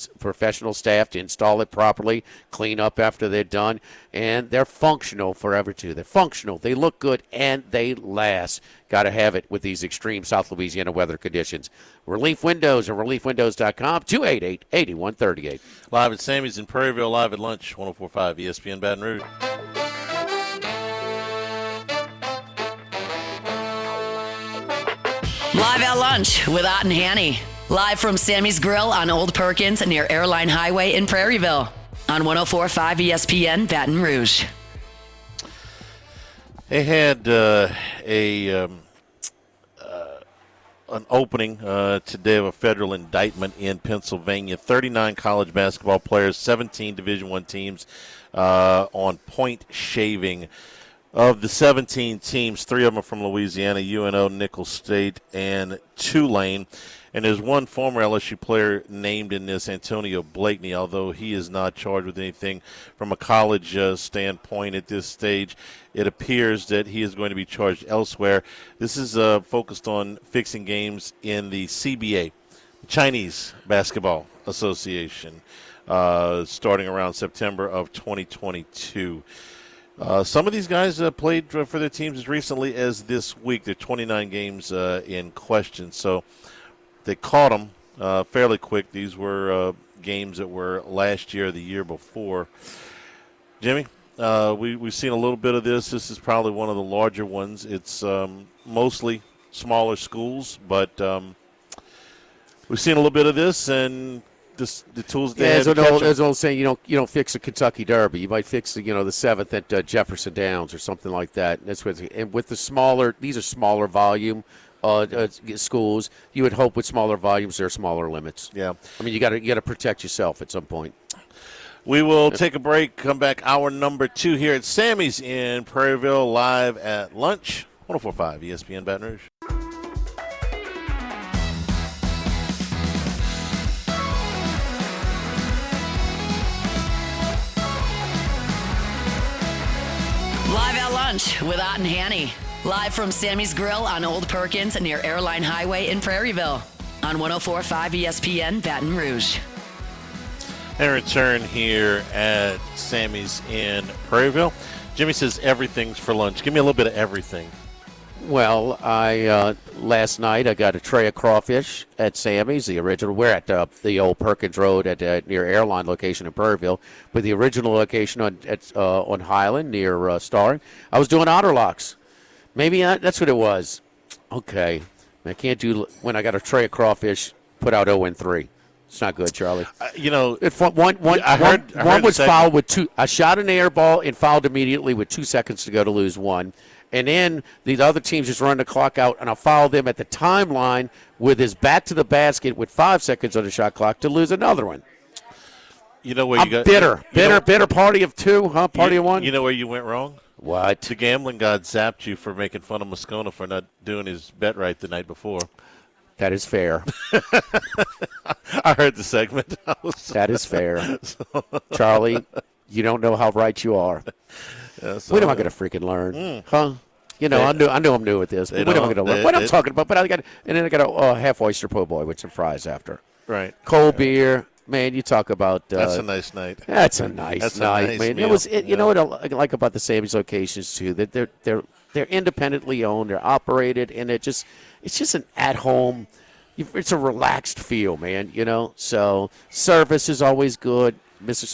staff to install it properly, clean up after they're done, and they're functional forever too. They're functional. They look good and they last. Got to have it with these extreme South Louisiana weather conditions. Relief Windows and ReliefWindows.com, 288-8138. Live at Sammy's in Prairieville, live at lunch, 104.5 ESPN Baton Rouge. Live at lunch with Ott and Hanny. Live from Sammy's Grill on Old Perkins near Airline Highway in Prairieville. On 104.5 ESPN Baton Rouge. They had an opening today of a federal indictment in Pennsylvania. 39 college basketball players, 17 Division I teams on point shaving. Of the 17 teams, 3 of them are from Louisiana, UNO, Nicholls State, and Tulane. And there's one former LSU player named in this, Antonio Blakeney, although he is not charged with anything from a college standpoint at this stage. It appears that he is going to be charged elsewhere. This is focused on fixing games in the CBA, Chinese Basketball Association, starting around September of 2022. Some of these guys played for their teams as recently as this week. There are 29 games in question, so they caught them fairly quick. These were games that were last year or the year before. Jimmy, we've seen a little bit of this. This is probably one of the larger ones. It's mostly smaller schools, but we've seen a little bit of this, and the tools they have. There's an old saying, you don't fix a Kentucky Derby. You might fix the 7th at Jefferson Downs or something like that. And with the smaller, these are smaller volume schools. You would hope with smaller volumes there are smaller limits. Yeah, I mean you got to protect yourself at some point. We will take a break. Come back, hour number 2 here at Sammy's in Prairieville, live at lunch. 104.5 ESPN Baton Rouge. Live at lunch with Ott and Hanny. Live from Sammy's Grill on Old Perkins near Airline Highway in Prairieville. On 104.5 ESPN Baton Rouge. And return here at Sammy's in Prairieville. Jimmy says everything's for lunch. Give me a little bit of everything. Well, last night I got a tray of crawfish at Sammy's, the original. We're at the old Perkins Road at near Airline location in Prairieville, but the original location on Highland near Star. I was doing otter locks. Maybe that's what it was. Okay, I can't do when I got a tray of crawfish. Put out 0-3. It's not good, Charlie. One was fouled with two. I shot an air ball and fouled immediately with 2 seconds to go to lose one. And then the other teams just run the clock out, and I foul them at the timeline with his back to the basket with 5 seconds on the shot clock to lose another one. You know where you got bitter party of two, huh? Party of one. You know where you went wrong? What? The gambling god zapped you for making fun of Moscona for not doing his bet right the night before. That is fair. I heard the segment. That is fair. Charlie, you don't know how right you are. When am I going to freaking learn? Huh? You know, I knew I'm new at this. But when am I going to learn? What I'm talking about? But I got, and then I got a half oyster po' boy with some fries after. Right. Cold beer. Man, you talk about. That's a nice night. That's a nice night, man. Meal. You know what I like about the Sammy's locations too? That they're independently owned, they're operated, and it's just an at home. It's a relaxed feel, man. You know, so service is always good. Mr.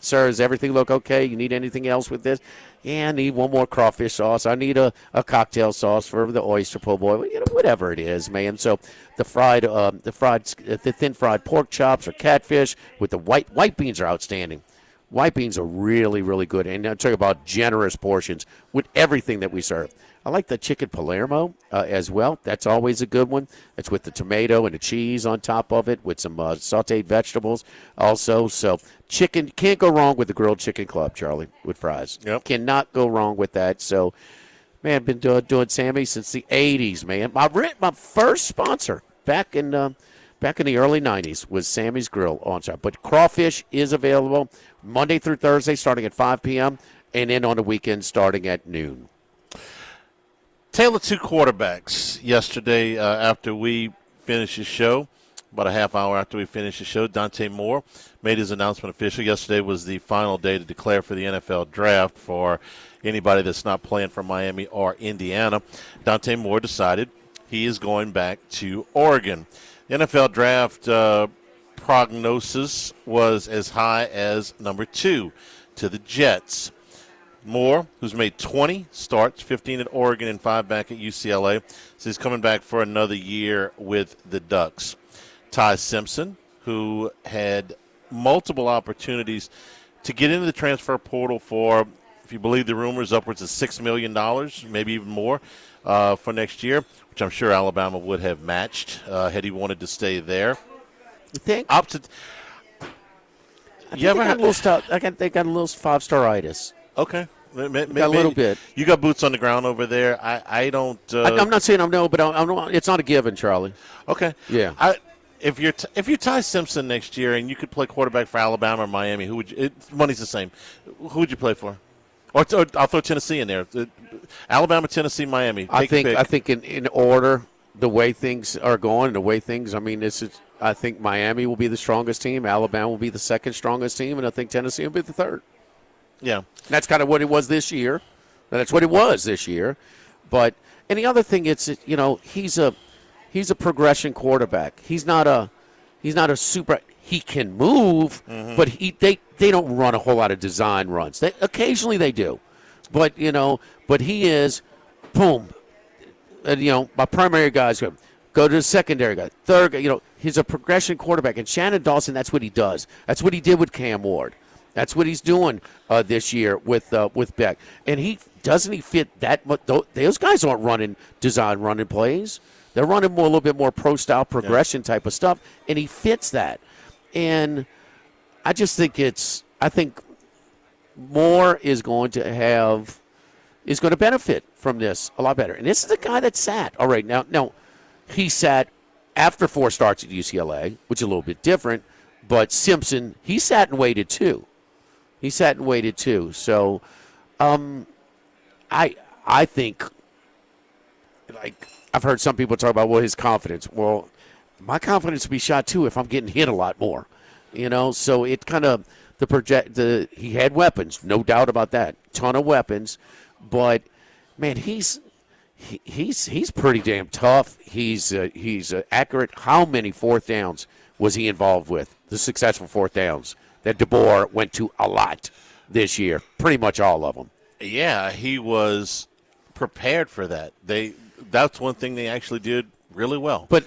Sir, does everything look okay? You need anything else with this? Yeah, I need one more crawfish sauce. I need a cocktail sauce for the oyster po' boy. You know, whatever it is, man. So the thin fried pork chops or catfish with the white beans are outstanding. White beans are really, really good. And I'm talking about generous portions with everything that we serve. I like the chicken Palermo as well. That's always a good one. It's with the tomato and the cheese on top of it with some sauteed vegetables also. So chicken, can't go wrong with the grilled chicken club, Charlie, with fries. Yep. Cannot go wrong with that. So, man, I've been doing Sammy since the 80s, man. My first sponsor back in the early 90s was Sammy's Grill on site. But crawfish is available Monday through Thursday starting at 5 p.m. and then on the weekend starting at noon. Tale of two quarterbacks yesterday after we finished the show, about a half hour after we finished the show. Dante Moore made his announcement official. Yesterday was the final day to declare for the NFL draft for anybody that's not playing for Miami or Indiana. Dante Moore decided he is going back to Oregon. The NFL draft prognosis was as high as number 2 to the Jets. Moore, who's made 20 starts, 15 at Oregon and 5 back at UCLA, so he's coming back for another year with the Ducks. Ty Simpson, who had multiple opportunities to get into the transfer portal for, if you believe the rumors, upwards of $6 million, maybe even more for next year, which I'm sure Alabama would have matched had he wanted to stay there. You think? I think they got a little 5-star-itis. Okay. Maybe a little bit. You got boots on the ground over there. I don't. I'm not saying but it's not a given, Charlie. Okay. Yeah. If you're Ty Simpson next year and you could play quarterback for Alabama or Miami, who would you? Money's the same. Who would you play for? Or I'll throw Tennessee in there. Alabama, Tennessee, Miami. I think in order, the way things are going, I think Miami will be the strongest team. Alabama will be the second strongest team, and I think Tennessee will be the third. Yeah. That's kind of what it was this year. That's what it was this year. But and the other thing, he's a progression quarterback. He's not a super. He can move, but they don't run a whole lot of design runs. Occasionally they do, but he is, boom. And, my primary guys go to the secondary guy, third guy. He's a progression quarterback, and Shannon Dawson. That's what he does. That's what he did with Cam Ward. That's what he's doing this year with Beck. And he fit that much. Those guys aren't running plays. They're running a little bit more pro-style progression type of stuff, and he fits that. And I just think I think Moore is going to benefit from this a lot better. And this is a guy that sat. All right, now he sat after 4 starts at UCLA, which is a little bit different. But Simpson, he sat and waited too. So I think, like, I've heard some people talk about, his confidence. Well, my confidence will be shot too if I'm getting hit a lot more. So it kind of he had weapons, no doubt about that, ton of weapons, but man, he's pretty damn tough. He's accurate. How many fourth downs was he involved with? The successful fourth downs that DeBoer went to a lot this year, pretty much all of them. Yeah, he was prepared for that. That's one thing they actually did really well. But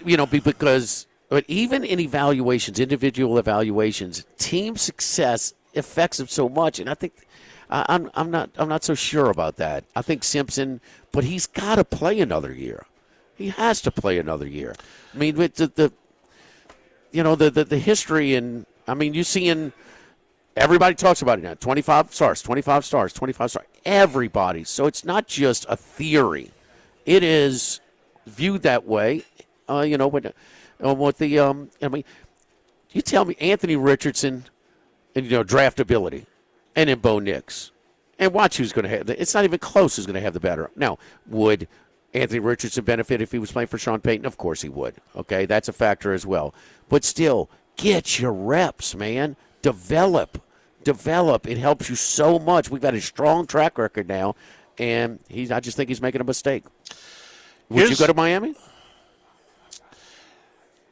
but even in evaluations, individual evaluations, team success affects him so much, and I think I'm not so sure about that. I think Simpson, but he's got to play another year. He has to play another year. I mean, with the history, and I mean, you see everybody talks about it now. 25 stars, 25 stars, 25 stars. Everybody. So it's not just a theory. It is viewed that way. I mean, you tell me Anthony Richardson, and draftability, and then Bo Nix, and watch who's going to have. It's not even close. Who's going to have the better? Now, would Anthony Richardson benefit if he was playing for Sean Payton? Of course he would. Okay, that's a factor as well. But still, get your reps, man. Develop. It helps you so much. We've got a strong track record now, and I just think he's making a mistake. Would you go to Miami?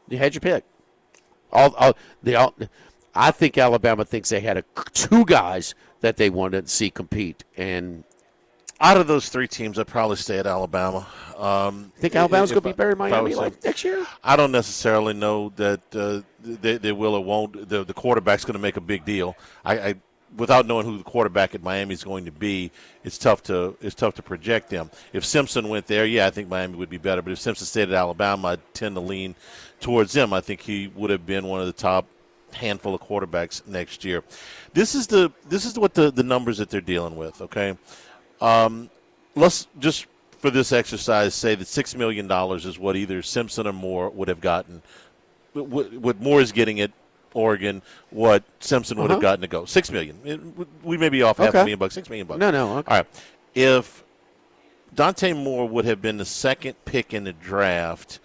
You had your pick. I think Alabama thinks they had two guys that they wanted to see compete, and out of those three teams, I'd probably stay at Alabama. Think Alabama's going to be better in Miami next year? I don't necessarily know that they will or won't. The quarterback's going to make a big deal. I without knowing who the quarterback at Miami is going to be, it's tough to project them. If Simpson went there, I think Miami would be better. But if Simpson stayed at Alabama, I'd tend to lean towards them. I think he would have been one of the top handful of quarterbacks next year. This is what the numbers that they're dealing with. Okay, let's just for this exercise say that $6 million is what either Simpson or Moore would have gotten. What Moore is getting at Oregon, what Simpson would have gotten to go. $6 million. We may be off half $500,000. $6 million. No. Okay. All right. If Dante Moore would have been the second pick in the draft,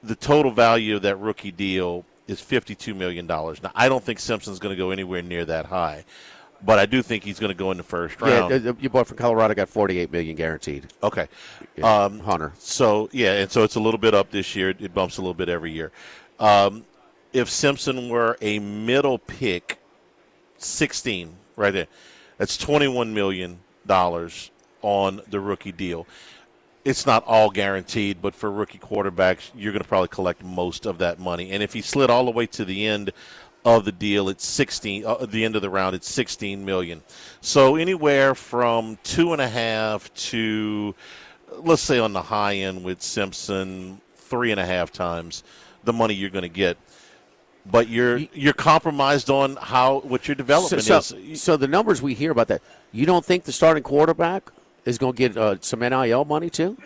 the total value of that rookie deal is $52 million. Now, I don't think Simpson's going to go anywhere near that high, but I do think he's going to go in the first round. Yeah, your boy from Colorado got $48 million guaranteed. Okay. Hunter. So it's a little bit up this year. It bumps a little bit every year. If Simpson were a middle pick, 16 right there, that's $21 million on the rookie deal. It's not all guaranteed, but for rookie quarterbacks, you're going to probably collect most of that money. And if he slid all the way to the end of the deal, it's 16. At the end of the round, it's $16 million. So anywhere from 2.5 to, let's say on the high end with Simpson, 3.5 times the money you're going to get. But you're compromised on what your development is. So the numbers we hear about that, you don't think the starting quarterback is going to get some NIL money too?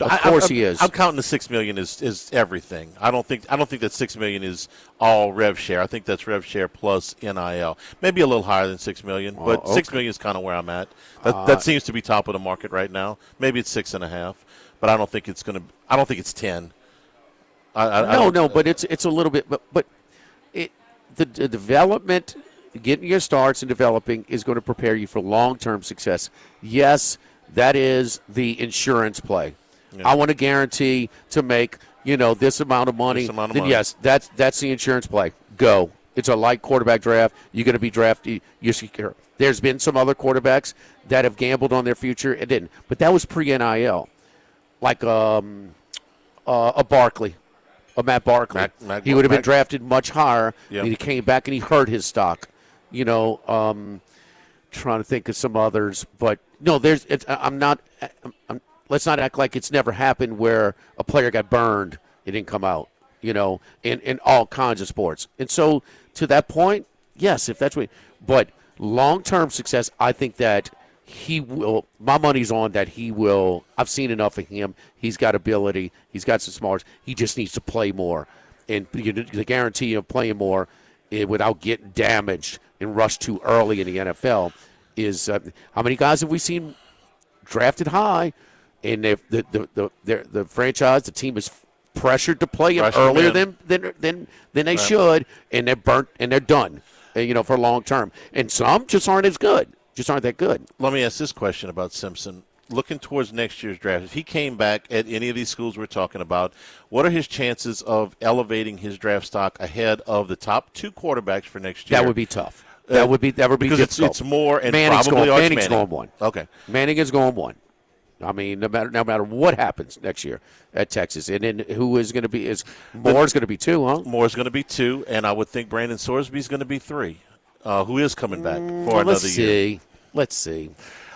Of course he is. I'm counting the $6 million is everything. I don't think that $6 million is all rev share. I think that's rev share plus NIL. Maybe a little higher than $6 million, but $6 million is kind of where I'm at. That seems to be top of the market right now. Maybe it's 6.5, but I don't think it's going to. I don't think it's 10. No, but it's a little bit. But the development, getting your starts and developing is going to prepare you for long-term success. Yes, that is the insurance play. Yeah. I want to guarantee to make this amount of money. Then yes, that's the insurance play. Go. It's a light quarterback draft. You're going to be drafted. You're secure. There's been some other quarterbacks that have gambled on their future and didn't, but that was pre-NIL, like a Barkley. Matt Barkley. He would have been drafted much higher. Yep. He came back and he hurt his stock. Trying to think of some others, but no, let's not act like it's never happened where a player got burned. It didn't come out. In all kinds of sports. And so to that point, yes, if that's what. But long-term success, I think that he will. My money's on that he will. I've seen enough of him. He's got ability. He's got some smarts. He just needs to play more. And the guarantee of playing more without getting damaged and rushed too early in the NFL is how many guys have we seen drafted high, and the franchise, the team is pressured to play him earlier than they should, and they're burnt and they're done. for long term. And some just aren't as good, just aren't that good. Let me ask this question about Simpson. Looking towards next year's draft, if he came back at any of these schools we're talking about, what are his chances of elevating his draft stock ahead of the top 2 quarterbacks for next year? That would be tough. That would be because difficult. It's more and Manning's probably Manning's going 1. Okay, Manning is going 1. I mean, no matter what happens next year at Texas, and then who is going to be Moore's going to be 2, huh? Moore's going to be 2, and I would think Brandon Sorsby's going to be 3, who is coming back for another year. Let's see.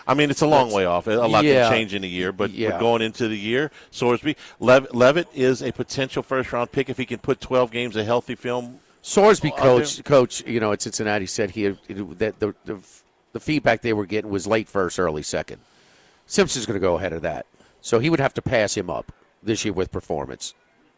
I mean, it's a long way off. A lot can change in a year, but going into the year, Sorsby, Levitt is a potential first-round pick if he can put 12 games of healthy film. Sorsby coach, at Cincinnati said that the feedback they were getting was late first, early second. Simpson's going to go ahead of that, so he would have to pass him up this year with performance.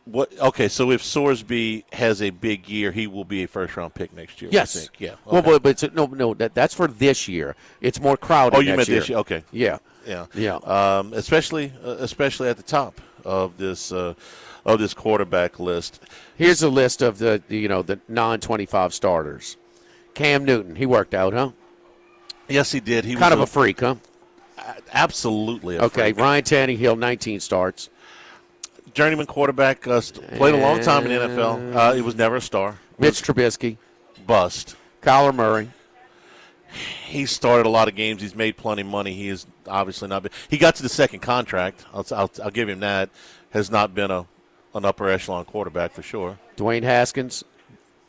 What? Okay, so if Sorsby has a big year, he will be a first-round pick next year. Yes. I think. Yeah. Okay. Well, but no, that's for this year. It's more crowded. Oh, you meant this year? Okay. Yeah. Yeah. Especially at the top of this quarterback list. Here's a list of the non-25 starters. Cam Newton, he worked out, huh? Yes, he did. He was kind of a freak, huh? Absolutely. Okay. Ryan Tannehill, 19 starts. Journeyman quarterback, played a long time in the NFL. He was never a star. Mitch Trubisky. Bust. Kyler Murray. He started a lot of games. He's made plenty of money. He is obviously not been. He got to the second contract. I'll give him that. Has not been an upper echelon quarterback for sure. Dwayne Haskins.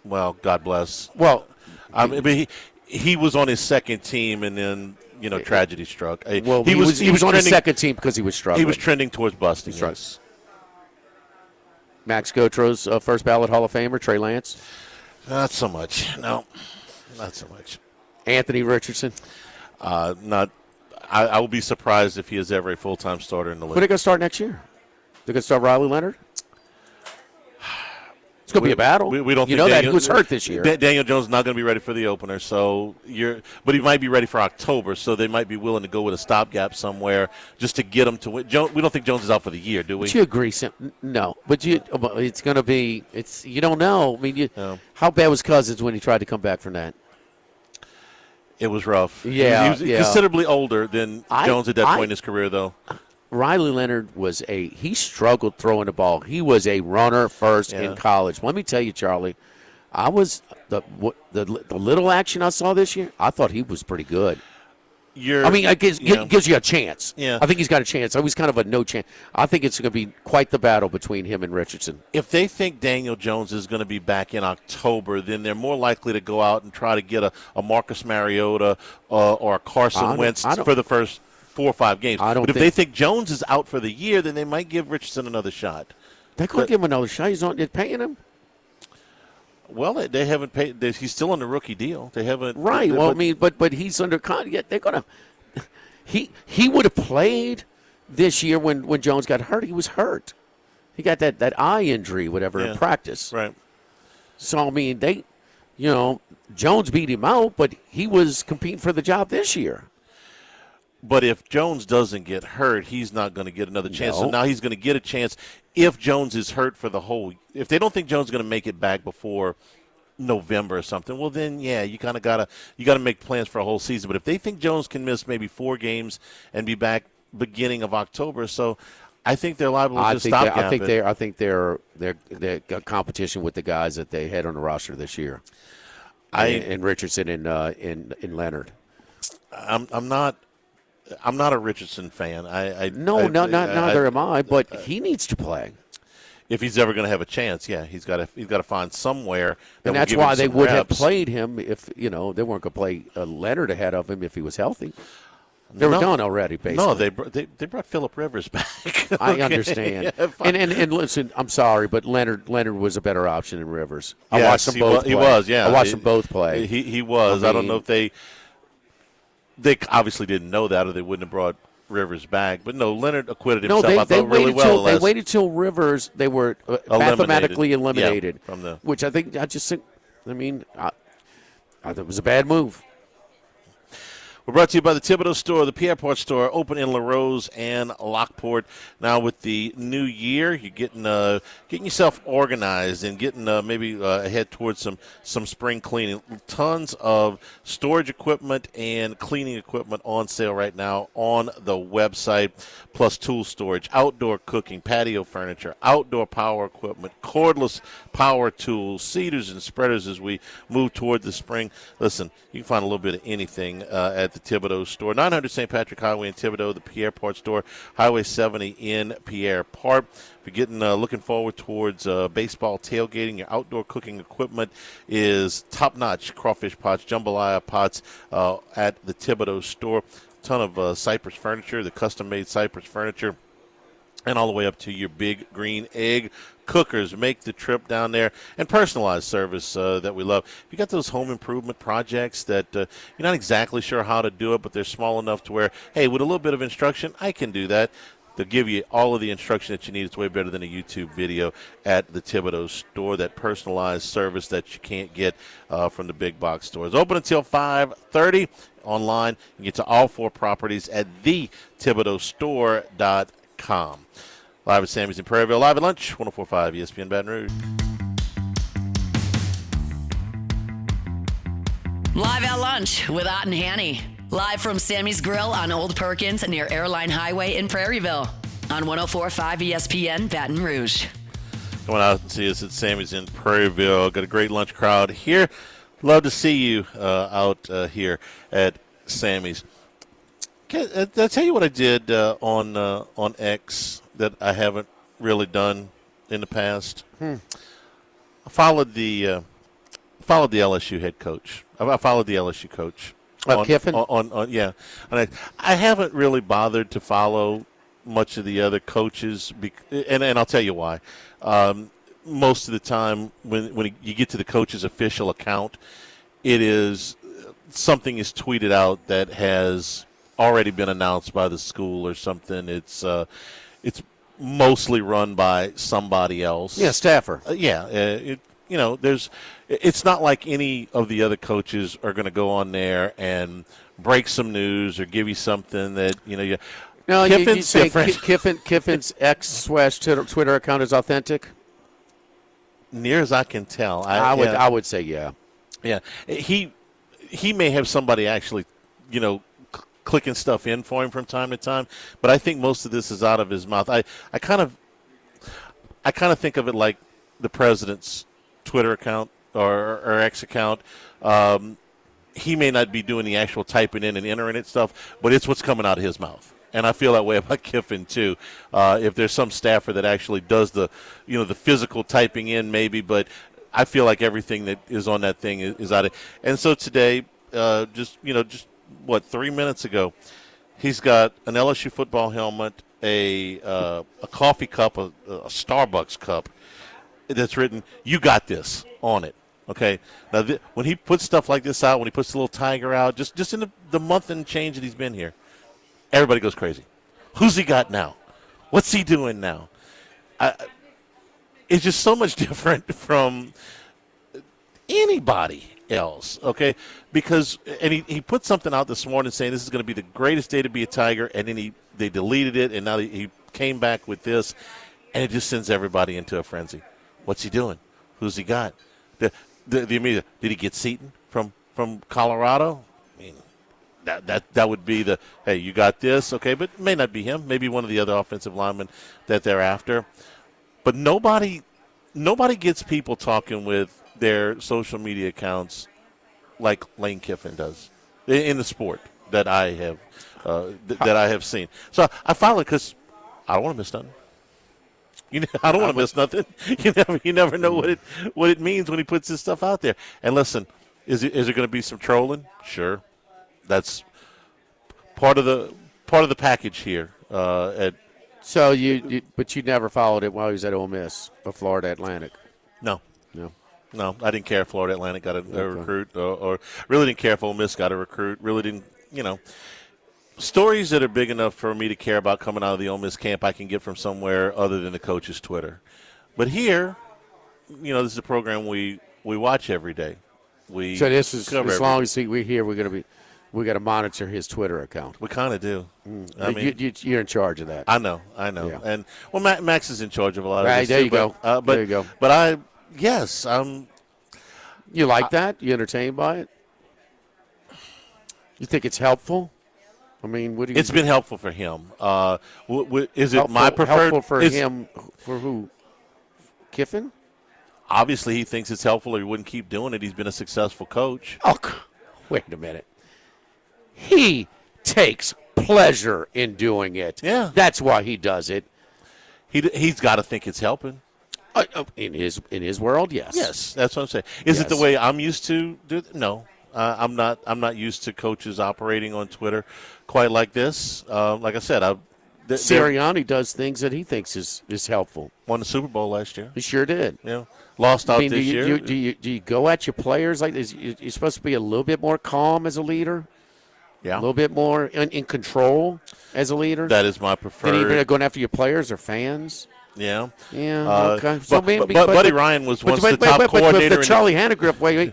Well, God bless. Well, I mean, but he was on his second team, and then tragedy struck. Well, he was on his second team because he was struggling. He was trending towards busting. Yes. Max Gotro's first ballot Hall of Famer, Trey Lance. Not so much. No, not so much. Anthony Richardson. Not. I will be surprised if he is ever a full-time starter in the league. Who are they going to start next year? They're going to start Riley Leonard? It's going to be a battle. We don't. You know that he was hurt this year. Daniel Jones is not going to be ready for the opener, but he might be ready for October. So they might be willing to go with a stopgap somewhere just to get him to win. We don't think Jones is out for the year, do we? But you agree, no. But it's going to be. You don't know. I mean, how bad was Cousins when he tried to come back from that? It was rough. Yeah, he was considerably older than Jones at that point in his career, though. Riley Leonard he struggled throwing the ball. He was a runner first in college. Let me tell you, Charlie, the little action I saw this year, I thought he was pretty good. It gives you a chance. Yeah. I think he's got a chance. I was kind of a no chance. I think it's going to be quite the battle between him and Richardson. If they think Daniel Jones is going to be back in October, then they're more likely to go out and try to get a Marcus Mariota or a Carson Wentz for the first 4 or 5 games. But if they think Jones is out for the year, then they might give Richardson another shot. They could give him another shot. They're paying him. Well, they haven't paid. He's still on the rookie deal. They haven't. Right. Well, but he's under contract. They're gonna. He would have played this year when Jones got hurt. He was hurt. He got that eye injury, whatever, in practice. Right. So Jones beat him out, but he was competing for the job this year. But if Jones doesn't get hurt, he's not going to get another chance. No. So now he's going to get a chance if Jones is hurt for the whole – if they don't think Jones is going to make it back before November or something, well, then, you kind of got to make plans for a whole season. But if they think Jones can miss maybe 4 games and be back beginning of October, so I think they're liable to just stop gapping. I think they're got competition with the guys that they had on the roster this year. And Richardson and Leonard. I'm not a Richardson fan. Neither am I. But he needs to play if he's ever going to have a chance. Yeah, he's got to find somewhere. And that's why they would have played him if they weren't going to play Leonard ahead of him if he was healthy. They were done already. Basically, no, they brought Phillip Rivers back. I understand. And listen, I'm sorry, but Leonard was a better option than Rivers. I Yes, watched them both play. He was. Yeah, I watched them both play. He was. I don't know if they obviously didn't know that, or they wouldn't have brought Rivers back. But no, Leonard acquitted himself. They waited till Rivers. They were mathematically eliminated. Which I think. I just think. I thought it was a bad move. We're brought to you by the Thibodeau Store, the Pierreport Store, open in La Rose and Lockport. Now with the new year, you're getting yourself organized and getting maybe ahead towards some spring cleaning. Tons of storage equipment and cleaning equipment on sale right now on the website, plus tool storage, outdoor cooking, patio furniture, outdoor power equipment, cordless power tools, seeders and spreaders as we move toward the spring. Listen, you can find a little bit of anything at the Thibodeau Store. 900 St. Patrick Highway in Thibodeau, the Pierreport Store, Highway 70 in Pierreport. If you're getting looking forward towards baseball tailgating, your outdoor cooking equipment is top-notch. Crawfish pots, jambalaya pots at the Thibodeau Store. Ton of Cypress furniture, the custom-made Cypress furniture, and all the way up to your big green egg cookers. Make the trip down there, and personalized service that we love. If you got those home improvement projects that you're not exactly sure how to do it, but they're small enough to where, hey, with a little bit of instruction, I can do that. They'll give you all of the instruction that you need. It's way better than a YouTube video at the Thibodeau Store, that personalized service that you can't get from the big box stores. Open until 5:30. Online, you get to all 4 properties at thethibodeaustore.com. Live at Sammy's in Prairieville, live at lunch, 104.5 ESPN Baton Rouge. Live at lunch with Ott and Hanny. Live from Sammy's Grill on Old Perkins near Airline Highway in Prairieville on 104.5 ESPN Baton Rouge. Come on out and see us at Sammy's in Prairieville. Got a great lunch crowd here. Love to see you out here at Sammy's. Did I tell you what I did on X that I haven't really done in the past? I followed the LSU head coach. I followed the LSU coach. Kiffin? Yeah. And I haven't really bothered to follow much of the other coaches, and I'll tell you why. Most of the time when you get to the coach's official account, it is something is tweeted out that has already been announced by the school or something. It's mostly run by somebody else. Yeah, staffer. It's not like any of the other coaches are going to go on there and break some news or give you something that No, Kiffin's you say different. Kiffin's X/Twitter account is authentic? Near as I can tell, I would say yeah. Yeah, he may have somebody actually, clicking stuff in for him from time to time, but I think most of this is out of his mouth. I kind of think of it like the president's Twitter account or X account. He may not be doing the actual typing in and entering it stuff, but it's what's coming out of his mouth. And I feel that way about Kiffin too. If there's some staffer that actually does the physical typing in, maybe, but I feel like everything that is on that thing is out of. And so today, just 3 minutes ago, he's got an LSU football helmet, a coffee cup, a Starbucks cup that's written "You got this" on it. Okay. Now, when he puts stuff like this out, when he puts the little tiger out, just in the month and change that he's been here, everybody goes crazy. Who's he got now? What's he doing now? It's just so much different from anybody else, okay? Because he put something out this morning saying this is going to be the greatest day to be a Tiger, and then they deleted it, and now he came back with this, and it just sends everybody into a frenzy. What's he doing? Who's he got? The immediate, did he get Seton from Colorado? I mean, that would be the, hey, you got this, okay, but it may not be him. Maybe one of the other offensive linemen that they're after. But nobody gets people talking with their social media accounts like Lane Kiffin does in the sport that I have seen. So I follow it because I don't want to miss nothing. I don't want to miss nothing. You never know what it means when he puts this stuff out there. And listen, is there going to be some trolling? Sure, that's part of the package here. So but you never followed it while he was at Ole Miss or Florida Atlantic? No, I didn't care if Florida Atlantic got a recruit, or really didn't care if Ole Miss got a recruit. Really didn't, stories that are big enough for me to care about coming out of the Ole Miss camp I can get from somewhere other than the coach's Twitter. But here, this is a program we watch every day. So this is, as long as we're here, we're going to be we got to monitor his Twitter account. We kind of do. I mean, you're in charge of that. I know. Yeah. And Max is in charge of a lot of right, this there too, you go. There you go. But You like that? You entertained by it? You think it's helpful? I mean, what do you? It's been helpful for him. Is it helpful, my preferred? Helpful for him? For who? Kiffin? Obviously, he thinks it's helpful, or he wouldn't keep doing it. He's been a successful coach. Oh, wait a minute. He takes pleasure in doing it. Yeah, that's why he does it. He's got to think it's helping. In his world, yes. Yes, that's what I'm saying. Is it the way I'm used to do it? No. I'm not used to coaches operating on Twitter quite like this. Like I said, Sirianni does things that he thinks is helpful. Won the Super Bowl last year. He sure did. Yeah, lost out this year. Do you go at your players like this? You're supposed to be a little bit more calm as a leader. Yeah, a little bit more in control as a leader. That is my preferred. Than even going after your players or fans. Yeah. Yeah. Okay. So but Buddy Ryan was once the top coordinator. But the Charlie Hannegriff way,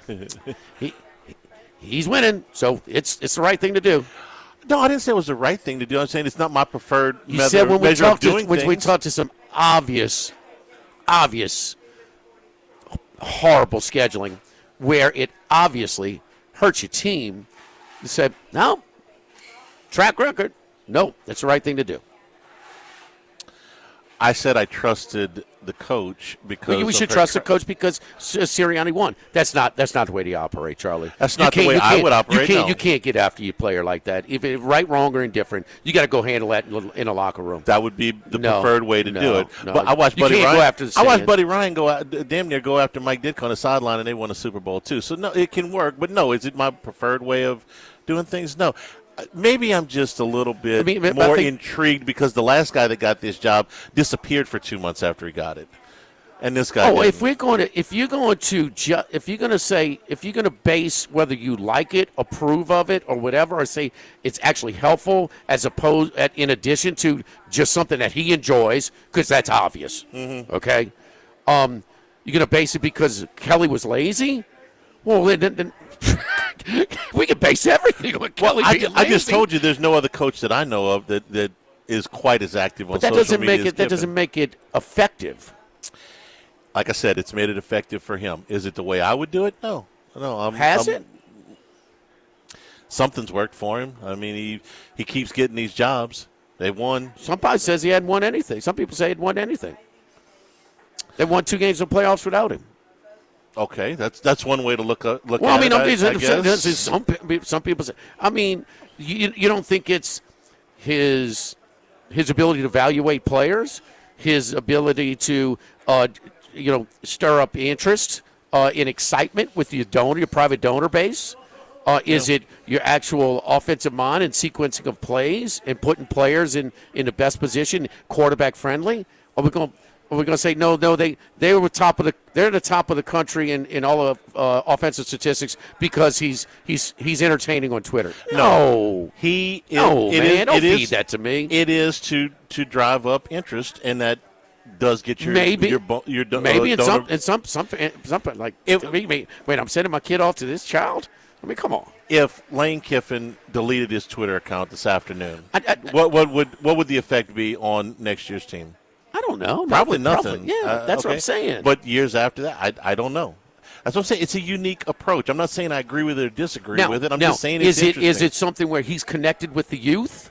he's winning, so it's the right thing to do. No, I didn't say it was the right thing to do. I'm saying it's not my preferred you said when measure of doing things. When we talked to some obvious, horrible scheduling where it obviously hurts your team, you said, no, track record, no, that's the right thing to do. I said I trusted the coach because we should trust the coach because Sirianni won. That's not the way to operate, Charlie. That's not the way I would operate. You can't get after your player like that. If it's right, wrong, or indifferent, you got to go handle that in a locker room. That would be the preferred way to do it. No. But I watched Buddy Ryan. Go after the I watched Buddy Ryan damn near go after Mike Ditka on the sideline, and they won a Super Bowl too. So no, it can work. But no, is it my preferred way of doing things? No. Maybe I'm just a little bit more intrigued because the last guy that got this job disappeared for 2 months after he got it, and this guy. Oh, if you're going to base whether you like it, approve of it, or whatever, or say it's actually helpful as opposed in addition to just something that he enjoys, because that's obvious. Mm-hmm. Okay, you're going to base it because Kelly was lazy. Well, then we can base everything on Kelly being lazy. I just told you there's no other coach that I know of that is quite as active on social media. That doesn't make it effective. Like I said, it's made it effective for him. Is it the way I would do it? No. Has it? Something's worked for him. I mean, he keeps getting these jobs. They won. Somebody says he hadn't won anything. Some people say he hadn't won anything. They won 2 games of playoffs without him. Okay, that's one way to look at it. Well, I mean, some people say. I mean, you don't think it's his ability to evaluate players, his ability to stir up interest in excitement with your private donor base? Is it your actual offensive mind and sequencing of plays and putting players in the best position, quarterback friendly? Are we going to say no? They're the top of the country in all of offensive statistics because he's entertaining on Twitter. No, he is. No, man, don't feed that to me. It is to drive up interest, and that does get your maybe donor. something like wait, I'm sending my kid off to this child. I mean, come on. If Lane Kiffin deleted his Twitter account this afternoon, what would the effect be on next year's team? I don't know. Probably nothing. That's what I'm saying. But years after that, I don't know. That's what I'm saying. It's a unique approach. I'm not saying I agree with it or disagree with it. I'm just saying it's interesting. Is it something where he's connected with the youth?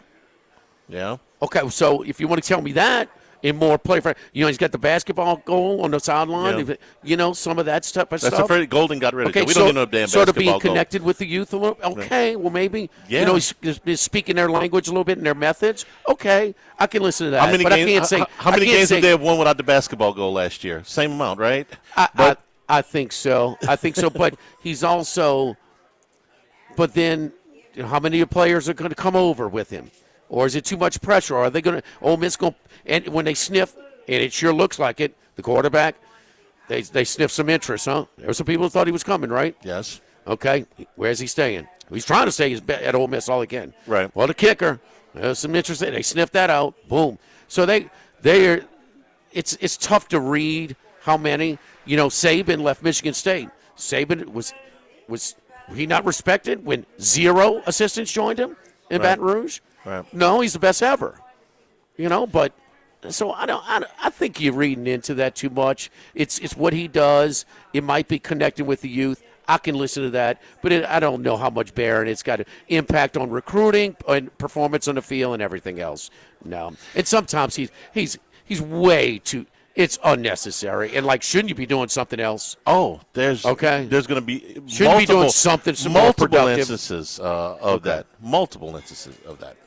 Yeah. Okay, so if you want to tell me that, in more play for he's got the basketball goal on the sideline. Yeah. Some of that stuff. That's afraid Golden got rid of it. We don't need no damn sort basketball of being goal. connected with the youth a little. Okay, well maybe he's speaking their language a little bit and their methods. Okay, I can listen to that. How many games did they have won without the basketball goal last year? Same amount, right? I think so. But he's also. But then, how many of the players are going to come over with him? Or is it too much pressure? Or are they going to – Ole Miss going – and when they sniff, and it sure looks like it, the quarterback, they sniff some interest, huh? There were some people who thought he was coming, right? Yes. Okay. Where's he staying? He's trying to stay at Ole Miss all he can. Right. Well, the kicker, there's some interest. They sniffed that out. Boom. So it's tough to read how many. Saban left Michigan State. Saban was he not respected when 0 assistants joined him in Baton Rouge? Right. No, he's the best ever. But so I think you're reading into that too much. It's what he does. It might be connected with the youth. I can listen to that, but I don't know how much bearing it's got an impact on recruiting and performance on the field and everything else. No, and sometimes he's way too. It's unnecessary, and shouldn't you be doing something else? Oh, there's going to be shouldn't be doing something more productive. Instances of that. Multiple instances of that.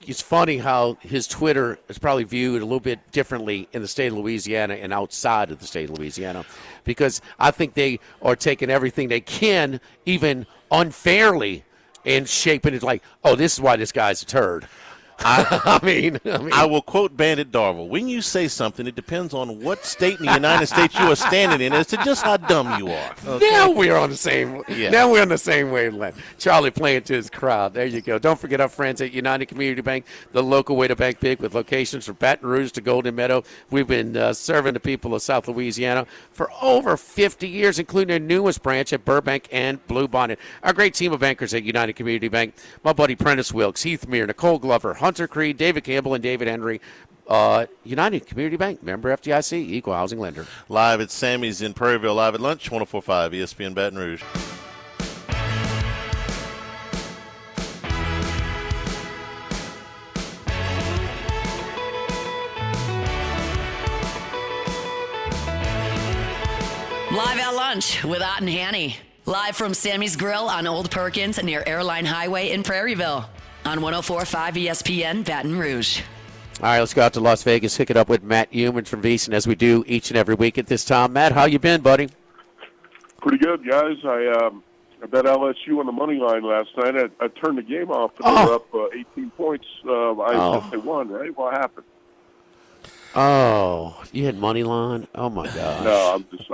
It's funny how his Twitter is probably viewed a little bit differently in the state of Louisiana and outside of the state of Louisiana, because I think they are taking everything they can, even unfairly, and shaping it like, oh, this is why this guy's a turd. I mean, I will quote Bandit Darville. When you say something, it depends on what state in the United States you are standing in as to just how dumb you are. Okay? Now we're on the same. Yeah. Now we're on the same wavelength. Charlie playing to his crowd. There you go. Don't forget our friends at United Community Bank, the local way to bank big, with locations from Baton Rouge to Golden Meadow. We've been serving the people of South Louisiana for over 50 years, including their newest branch at Burbank and Blue Bonnet. Our great team of bankers at United Community Bank: my buddy Prentice Wilkes, Heath Meir, Nicole Glover, Hunter Creed, David Campbell, and David Henry. United Community Bank, member FDIC, equal housing lender. Live at Sammy's in Prairieville, live at lunch, 104.5 ESPN Baton Rouge. Live at lunch with Ott and Hanny. Live from Sammy's Grill on Old Perkins near Airline Highway in Prairieville. On 104.5 ESPN Baton Rouge. All right, let's go out to Las Vegas, pick it up with Matt Human from VEASAN, as we do each and every week at this time. Matt, how you been, buddy? Pretty good, guys. I bet LSU on the money line last night. I turned the game off, and they were up 18 points. I guess they won, right? What happened? Oh, you had money line? Oh my gosh. No, I'm just.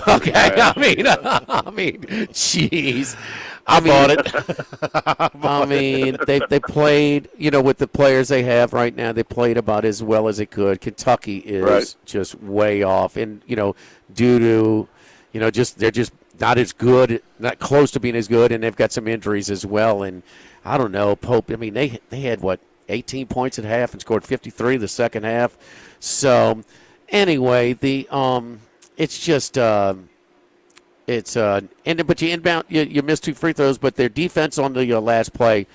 Okay, I mean, jeez. I bought it. I mean, they played, with the players they have right now, they played about as well as they could. Kentucky is just way off, and due to, they're just not as good, not close to being as good, and they've got some injuries as well. And I don't know, Pope. I mean, they had 18 points at half and scored 53 the second half. So anyway, it's just but you inbound, you missed 2 free throws, but their defense on the last play,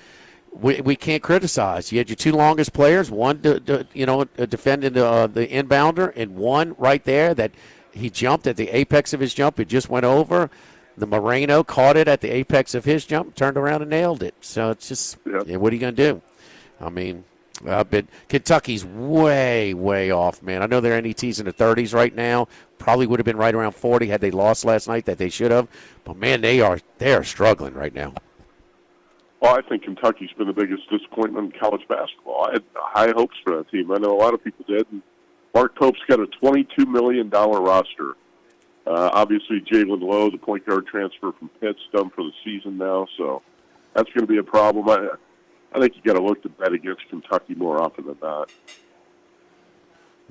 we can't criticize. You had your 2 longest players, one defending the inbounder, and one right there that he jumped at the apex of his jump. It just went over. The Moreno caught it at the apex of his jump, turned around and nailed it. So it's just, what are you going to do? I mean, but Kentucky's way, way off, man. I know their NET's in the 30s right now. Probably would have been right around 40 had they lost last night, that they should have. But, man, they are struggling right now. Well, I think Kentucky's been the biggest disappointment in college basketball. I had high hopes for that team. I know a lot of people did. And Mark Pope's got a $22 million roster. Obviously, Jalen Lowe, the point guard transfer from Pitt's done for the season now, so that's going to be a problem. I think you got to look to bet against Kentucky more often than not.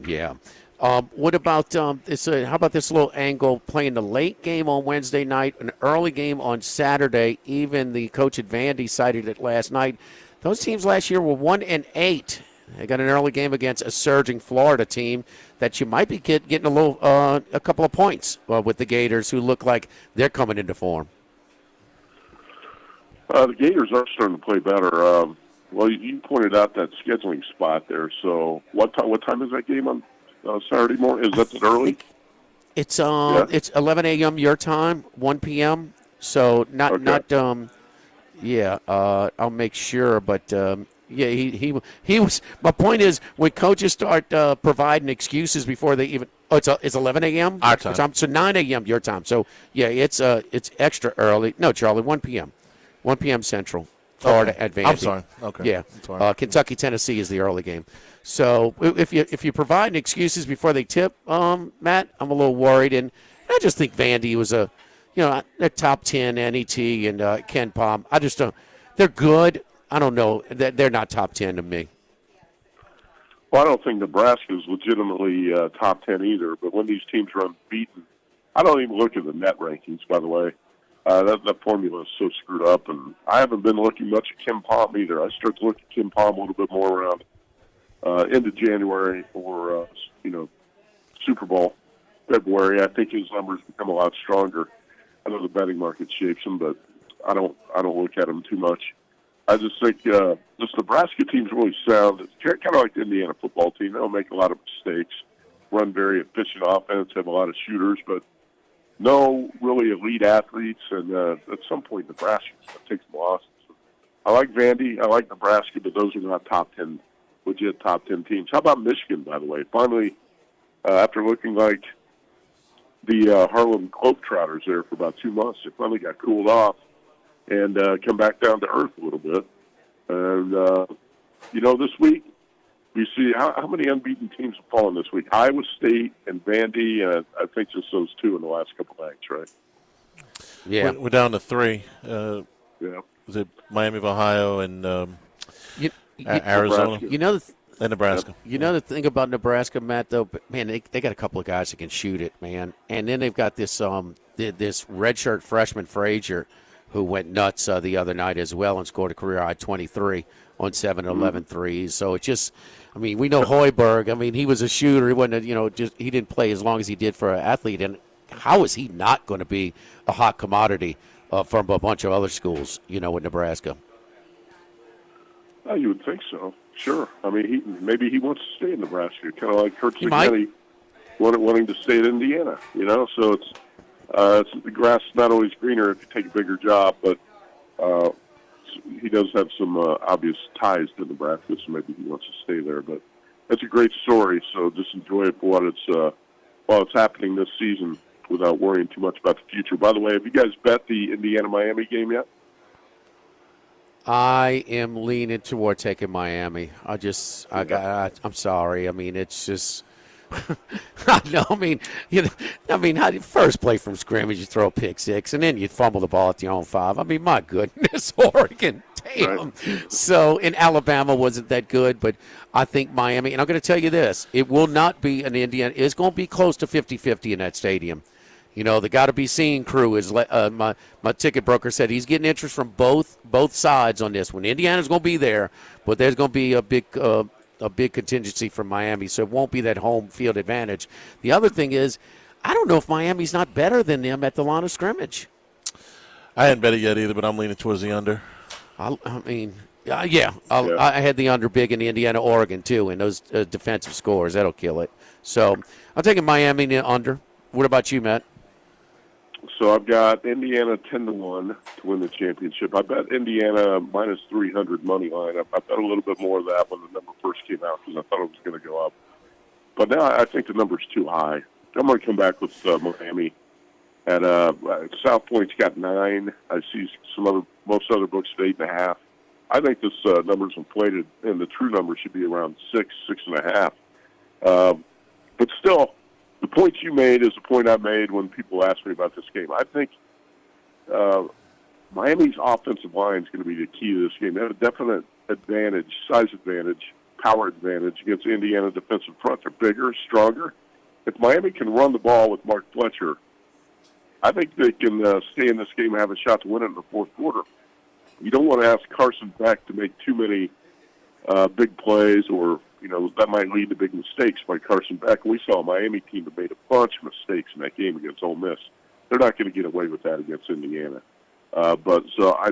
Yeah. What about this? How about this little angle, playing the late game on Wednesday night, an early game on Saturday? Even the coach at Vandy cited it last night. Those teams last year were 1-8. They got an early game against a surging Florida team that you might be getting a couple of points with the Gators, who look like they're coming into form. The Gators are starting to play better. Well, you pointed out that scheduling spot there. So what time is that game on Saturday morning? Is that early? It's 11 a.m. your time, 1 p.m. So I'll make sure, but he was. My point is, when coaches start providing excuses before they even. Oh, it's 11 a.m. our time. So 9 a.m. your time. So it's extra early. No, Charlie, 1 p.m. 1 p.m. Central, Florida at Vandy. I'm sorry. Okay. Yeah. Sorry. Kentucky, Tennessee is the early game. So if you provide excuses before they tip, Matt, I'm a little worried. And I just think Vandy was a top 10 NET and Ken Palm. I just don't. They're good. I don't know. They're not top 10 to me. Well, I don't think Nebraska is legitimately top 10 either. But when these teams are unbeaten, I don't even look at the net rankings, by the way. That formula is so screwed up, and I haven't been looking much at Kim Palm either. I start to look at Kim Palm a little bit more around into January or Super Bowl, February. I think his numbers become a lot stronger. I know the betting market shapes him, but I don't look at him too much. I just think this Nebraska team's really sound. It's kind of like the Indiana football team. They don't make a lot of mistakes, run very efficient offense, have a lot of shooters, but no really elite athletes. And at some point, Nebraska's going to take some losses. I like Vandy. I like Nebraska, but those are not legit top 10 teams. How about Michigan, by the way? Finally, after looking like the Harlem Globetrotters there for about 2 months, they finally got cooled off and come back down to earth a little bit. And, this week, we see how many unbeaten teams have fallen this week? Iowa State and Vandy, I think just those two in the last couple nights, right? Yeah. We're down to 3. Yeah. Was it Miami of Ohio and Arizona? And Nebraska. You know the thing about Nebraska, Matt, though, man, they got a couple of guys that can shoot it, man. And then they've got this redshirt freshman Frazier who went nuts the other night as well and scored a career-high 23 on 7-11 threes. So it just, we know Hoiberg. He was a shooter. He wasn't, he didn't play as long as he did for an athlete. And how is he not going to be a hot commodity from a bunch of other schools, with Nebraska? You would think so. Sure. Maybe he wants to stay in Nebraska, kind of like Kurt Cignetti wanting to stay at Indiana. So it's the grass is not always greener if you take a bigger job, but he does have some obvious ties to Nebraska, so maybe he wants to stay there. But that's a great story. So just enjoy it for while it's happening this season, without worrying too much about the future. By the way, have you guys bet the Indiana-Miami game yet? I am leaning toward taking Miami. I'm sorry. It's just, first play from scrimmage, you throw a pick six, and then you fumble the ball at your own 5. My goodness, Oregon, damn. Right. So, in Alabama wasn't that good, but I think Miami, and I'm going to tell you this, it will not be an Indiana. It's going to be close to 50-50 in that stadium. The got-to-be-seen crew is my ticket broker said he's getting interest from both sides on this one. Indiana's going to be there, but there's going to be a big contingency from Miami, so it won't be that home field advantage. The other thing is, I don't know if Miami's not better than them at the line of scrimmage. I hadn't bet it yet either, but I'm leaning towards the under. I had the under big in Indiana-Oregon, too, and those defensive scores. That'll kill it. So I'm taking Miami in the under. What about you, Matt? So I've got Indiana 10-1 to win the championship. I bet Indiana minus 300 money line. I bet a little bit more of that when the number first came out because I thought it was going to go up. But now I think the number's too high. I'm going to come back with Miami. At South Point's got 9. I see most other books at 8.5. I think this number's inflated, and the true number should be around 6.5. But still, the point you made is the point I made when people asked me about this game. I think Miami's offensive line is going to be the key to this game. They have a definite advantage, size advantage, power advantage against Indiana defensive front. They're bigger, stronger. If Miami can run the ball with Mark Fletcher, I think they can stay in this game and have a shot to win it in the fourth quarter. You don't want to ask Carson Beck to make too many big plays or that might lead to big mistakes by Carson Beck. We saw a Miami team that made a bunch of mistakes in that game against Ole Miss. They're not going to get away with that against Indiana. But I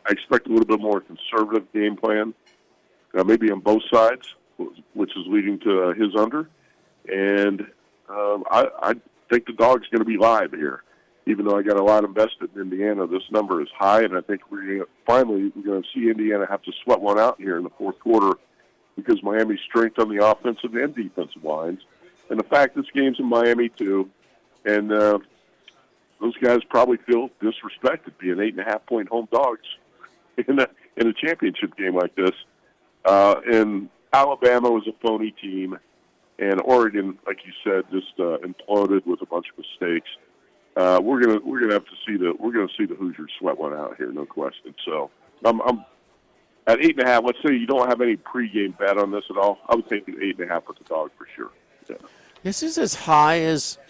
expect a little bit more conservative game plan, maybe on both sides, which is leading to his under. And I think the dog's going to be live here. Even though I got a lot invested in Indiana, this number is high, and I think we're going to see Indiana have to sweat one out here in the fourth quarter because Miami's strength on the offensive and defensive lines, and the fact this game's in Miami too, and those guys probably feel disrespected being 8.5-point home dogs in a championship game like this. And Alabama was a phony team, and Oregon, like you said, just imploded with a bunch of mistakes. We're gonna have to see the Hoosiers sweat one out here, no question. So I'm at 8.5. Let's say you don't have any pregame bet on this at all. I would take the 8.5 with the dog for sure. Yeah. This is as high as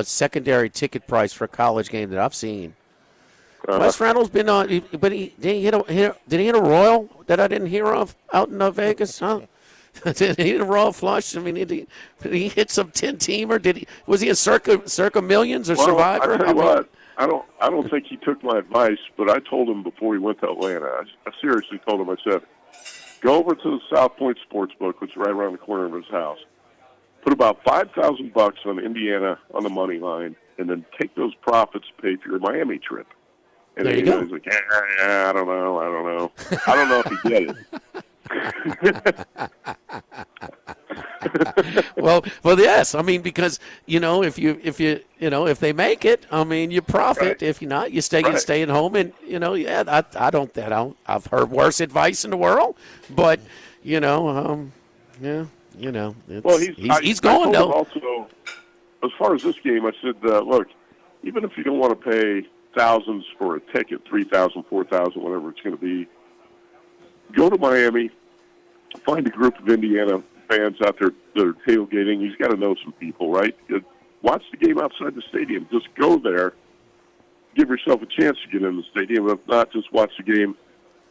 secondary ticket price for a college game that I've seen. Wes Reynolds been on, but did he hit a Royal that I didn't hear of out in Vegas? Huh? Did he hit a Royal flush? I mean, did he hit some 10-teamer? Was he a circa Millions or Survivor? I tell you what, I don't think he took my advice, but I told him before he went to Atlanta. I seriously told him. I said, go over to the South Point Sportsbook, which is right around the corner of his house. Put about $5,000 on Indiana on the money line, and then take those profits to pay for your Miami trip. And there you go. He's like, I don't know. I don't know if he did it. well, yes. I mean, because if they make it, I mean, you profit. Right. If you're not, you stay at home, and I've heard worse advice in the world, but he's going though. Also, as far as this game, I said, look, even if you don't want to pay thousands for a ticket, $3,000, $4,000, whatever it's going to be, go to Miami, find a group of Indiana fans out there that are tailgating. He's got to know some people, right? Watch the game outside the stadium. Just go there. Give yourself a chance to get in the stadium. If not, just watch the game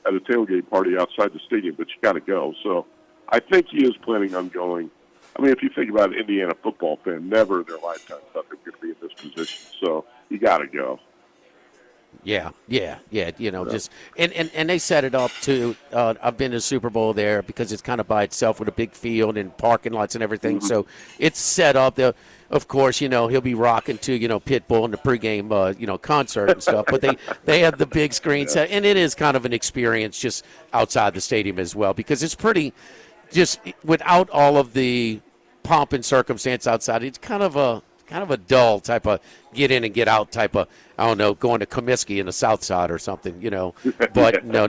at a tailgate party outside the stadium. But you got to go. So I think he is planning on going. I mean, if you think about an Indiana football fan, never in their lifetime thought they were going to be in this position. So you got to go. Yeah. Just and they set it up to. I've been to the Super Bowl there because it's kind of by itself with a big field and parking lots and everything. Mm-hmm. So it's set up. Of course, he'll be rocking to Pitbull in the pregame concert and stuff. But they have the big screen set, and it is kind of an experience just outside the stadium as well because it's pretty. Just without all of the pomp and circumstance outside, it's kind of a dull type of get in and get out type of, I don't know, going to Comiskey in the South Side or something, But no,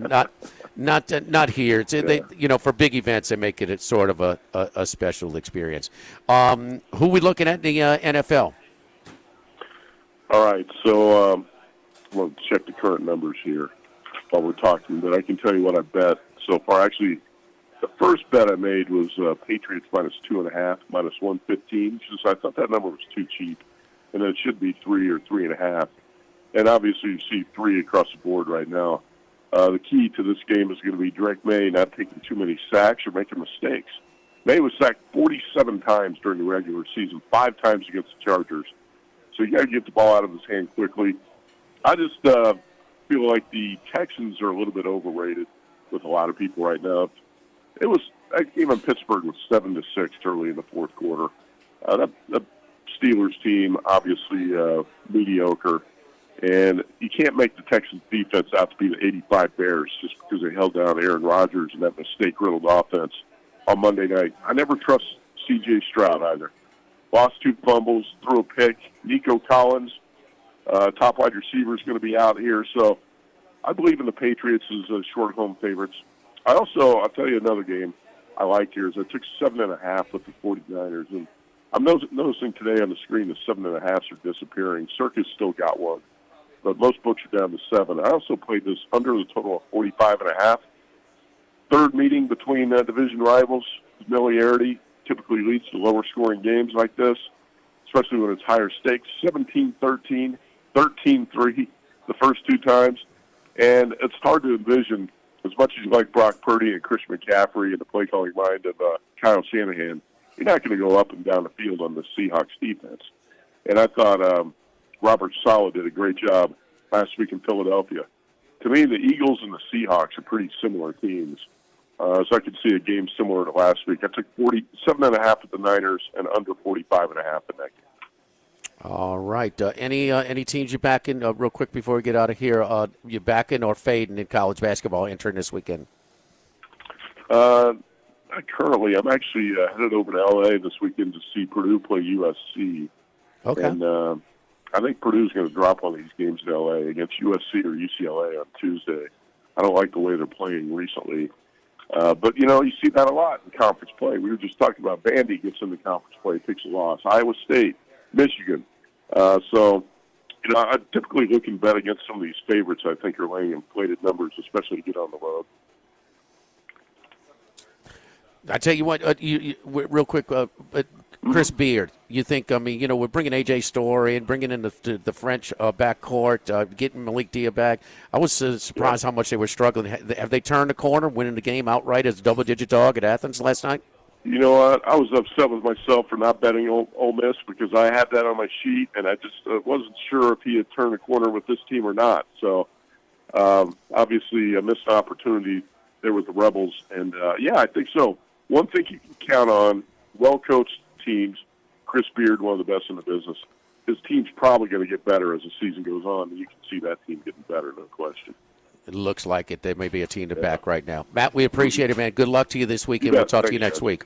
not here. It's, they, for big events, they make it sort of a special experience. Who we looking at in the NFL? All right, so I'm going to check the current numbers here while we're talking, but I can tell you what I bet so far. Actually, the first bet I made was Patriots minus 2.5, minus 115. So I thought that number was too cheap, and it should be 3 or 3.5. And obviously, you see 3 across the board right now. The key to this game is going to be Drake May not taking too many sacks or making mistakes. May was sacked 47 times during the regular season, 5 times against the Chargers. So you got to get the ball out of his hand quickly. I just feel like the Texans are a little bit overrated with a lot of people right now. It was that game in Pittsburgh was 7-6 early in the fourth quarter. The Steelers team obviously mediocre, and you can't make the Texans defense out to be the '85 Bears just because they held down Aaron Rodgers and that mistake-riddled offense on Monday night. I never trust C.J. Stroud either. Lost 2 fumbles, threw a pick. Nico Collins, top wide receiver, is going to be out here, so I believe in the Patriots as short home favorites. I'll tell you another game I like here is I took 7.5 with the 49ers, and I'm noticing today on the screen the 7.5s are disappearing. Circus still got one, but most books are down to 7. I also played this under the total of 45.5. Third meeting between division rivals. Familiarity typically leads to lower scoring games like this, especially when it's higher stakes. 17-13, 13-3 the first 2 times, and it's hard to envision. As much as you like Brock Purdy and Christian McCaffrey and the play-calling mind of Kyle Shanahan, you're not going to go up and down the field on the Seahawks defense. And I thought Robert Saleh did a great job last week in Philadelphia. To me, the Eagles and the Seahawks are pretty similar teams. So I could see a game similar to last week. I took 47.5 at the Niners and under 45.5 in that game. All right. Any teams you backing real quick before we get out of here? You backing or fading in college basketball entering this weekend? Currently, I'm actually headed over to L.A. this weekend to see Purdue play USC. Okay. And I think Purdue's going to drop one of these games in L.A. against USC or UCLA on Tuesday. I don't like the way they're playing recently. But, you see that a lot in conference play. We were just talking about Vandy gets into conference play, takes a loss. Iowa State, Michigan. I typically look and bet against some of these favorites I think are laying inflated numbers, especially to get on the road. I tell you what, real quick, Chris Beard, you think, we're bringing A.J. Story and bringing in the French backcourt, getting Malik Dia back. I was surprised how much they were struggling. Have they turned the corner, winning the game outright as a double-digit dog at Athens last night? You know what? I was upset with myself for not betting Ole Miss because I had that on my sheet, and I just wasn't sure if he had turned the corner with this team or not. So, obviously, a missed opportunity there with the Rebels. And, I think so. One thing you can count on, well-coached teams, Chris Beard, one of the best in the business, his team's probably going to get better as the season goes on, and you can see that team getting better, no question. It looks like it. There may be a team to back right now. Matt, we appreciate it, man. Good luck to you this weekend. We'll talk to you next week.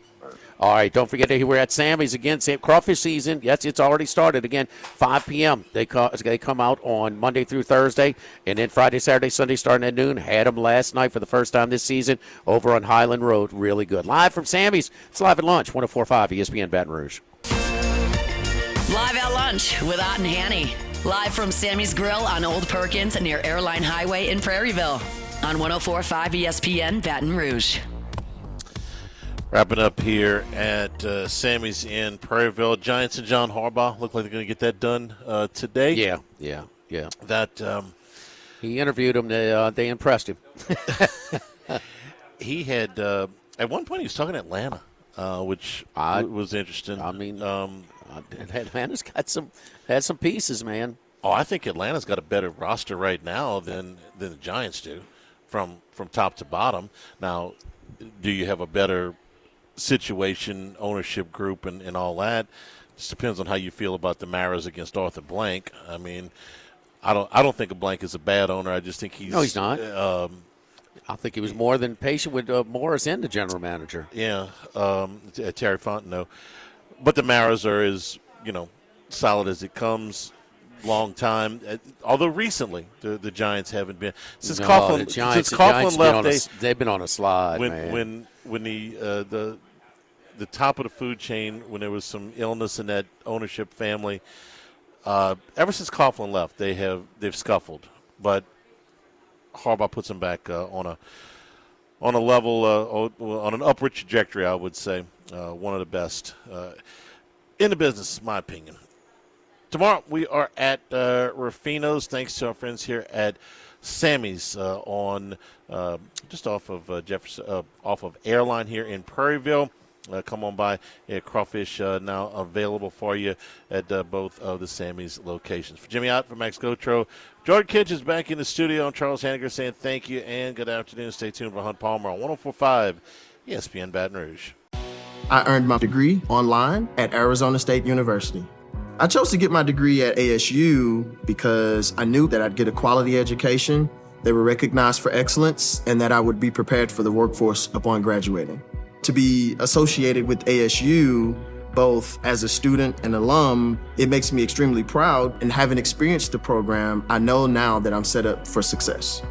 All right, don't forget that we're at Sammy's again. Crawfish season, yes, it's already started again. 5 p.m. They come out on Monday through Thursday, and then Friday, Saturday, Sunday starting at noon. Had them last night for the first time this season over on Highland Road. Really good. Live from Sammy's. It's live at lunch, 104.5 ESPN Baton Rouge. Live at lunch with Ott and Hanny. Live from Sammy's Grill on Old Perkins near Airline Highway in Prairieville on 104.5 ESPN Baton Rouge. Wrapping up here at Sammy's in Prairieville. Giants and John Harbaugh look like they're going to get that done today. Yeah. That he interviewed him. They impressed him. He had at one point he was talking Atlanta, which was interesting. I mean, Atlanta's had some pieces, man. Oh, I think Atlanta's got a better roster right now than the Giants do, from top to bottom. Now, do you have a better situation, ownership group, and all that? Just depends on how you feel about the Maras against Arthur Blank. I mean, I don't think Blank is a bad owner. I just think he's not. I think he was more than patient with Morris and the general manager. Yeah, Terry Fontenot. But the Maras are as solid as it comes. Long time, although recently the Giants haven't been since Coughlin left. They've been on a slide. When the top of the food chain, when there was some illness in that ownership family, ever since Coughlin left, they've scuffled. But Harbaugh puts them back on a level, on an upward trajectory. I would say one of the best in the business, in my opinion. Tomorrow we are at Rufino's, thanks to our friends here at Sammy's on just off of Jefferson, off of Airline here in Prairieville. Come on by. Crawfish now available for you at both of the Sammy's locations. For Jimmy Ott, for Max Gotro, Jordan Kitch is back in the studio, and Charles Hanniger saying thank you and good afternoon. Stay tuned for Hunt Palmer on 104.5 ESPN Baton Rouge. I earned my degree online at Arizona State University. I chose to get my degree at ASU because I knew that I'd get a quality education, they were recognized for excellence, and that I would be prepared for the workforce upon graduating. To be associated with ASU, both as a student and alum, it makes me extremely proud, and having experienced the program, I know now that I'm set up for success.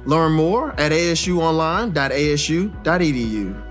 Learn more at asuonline.asu.edu.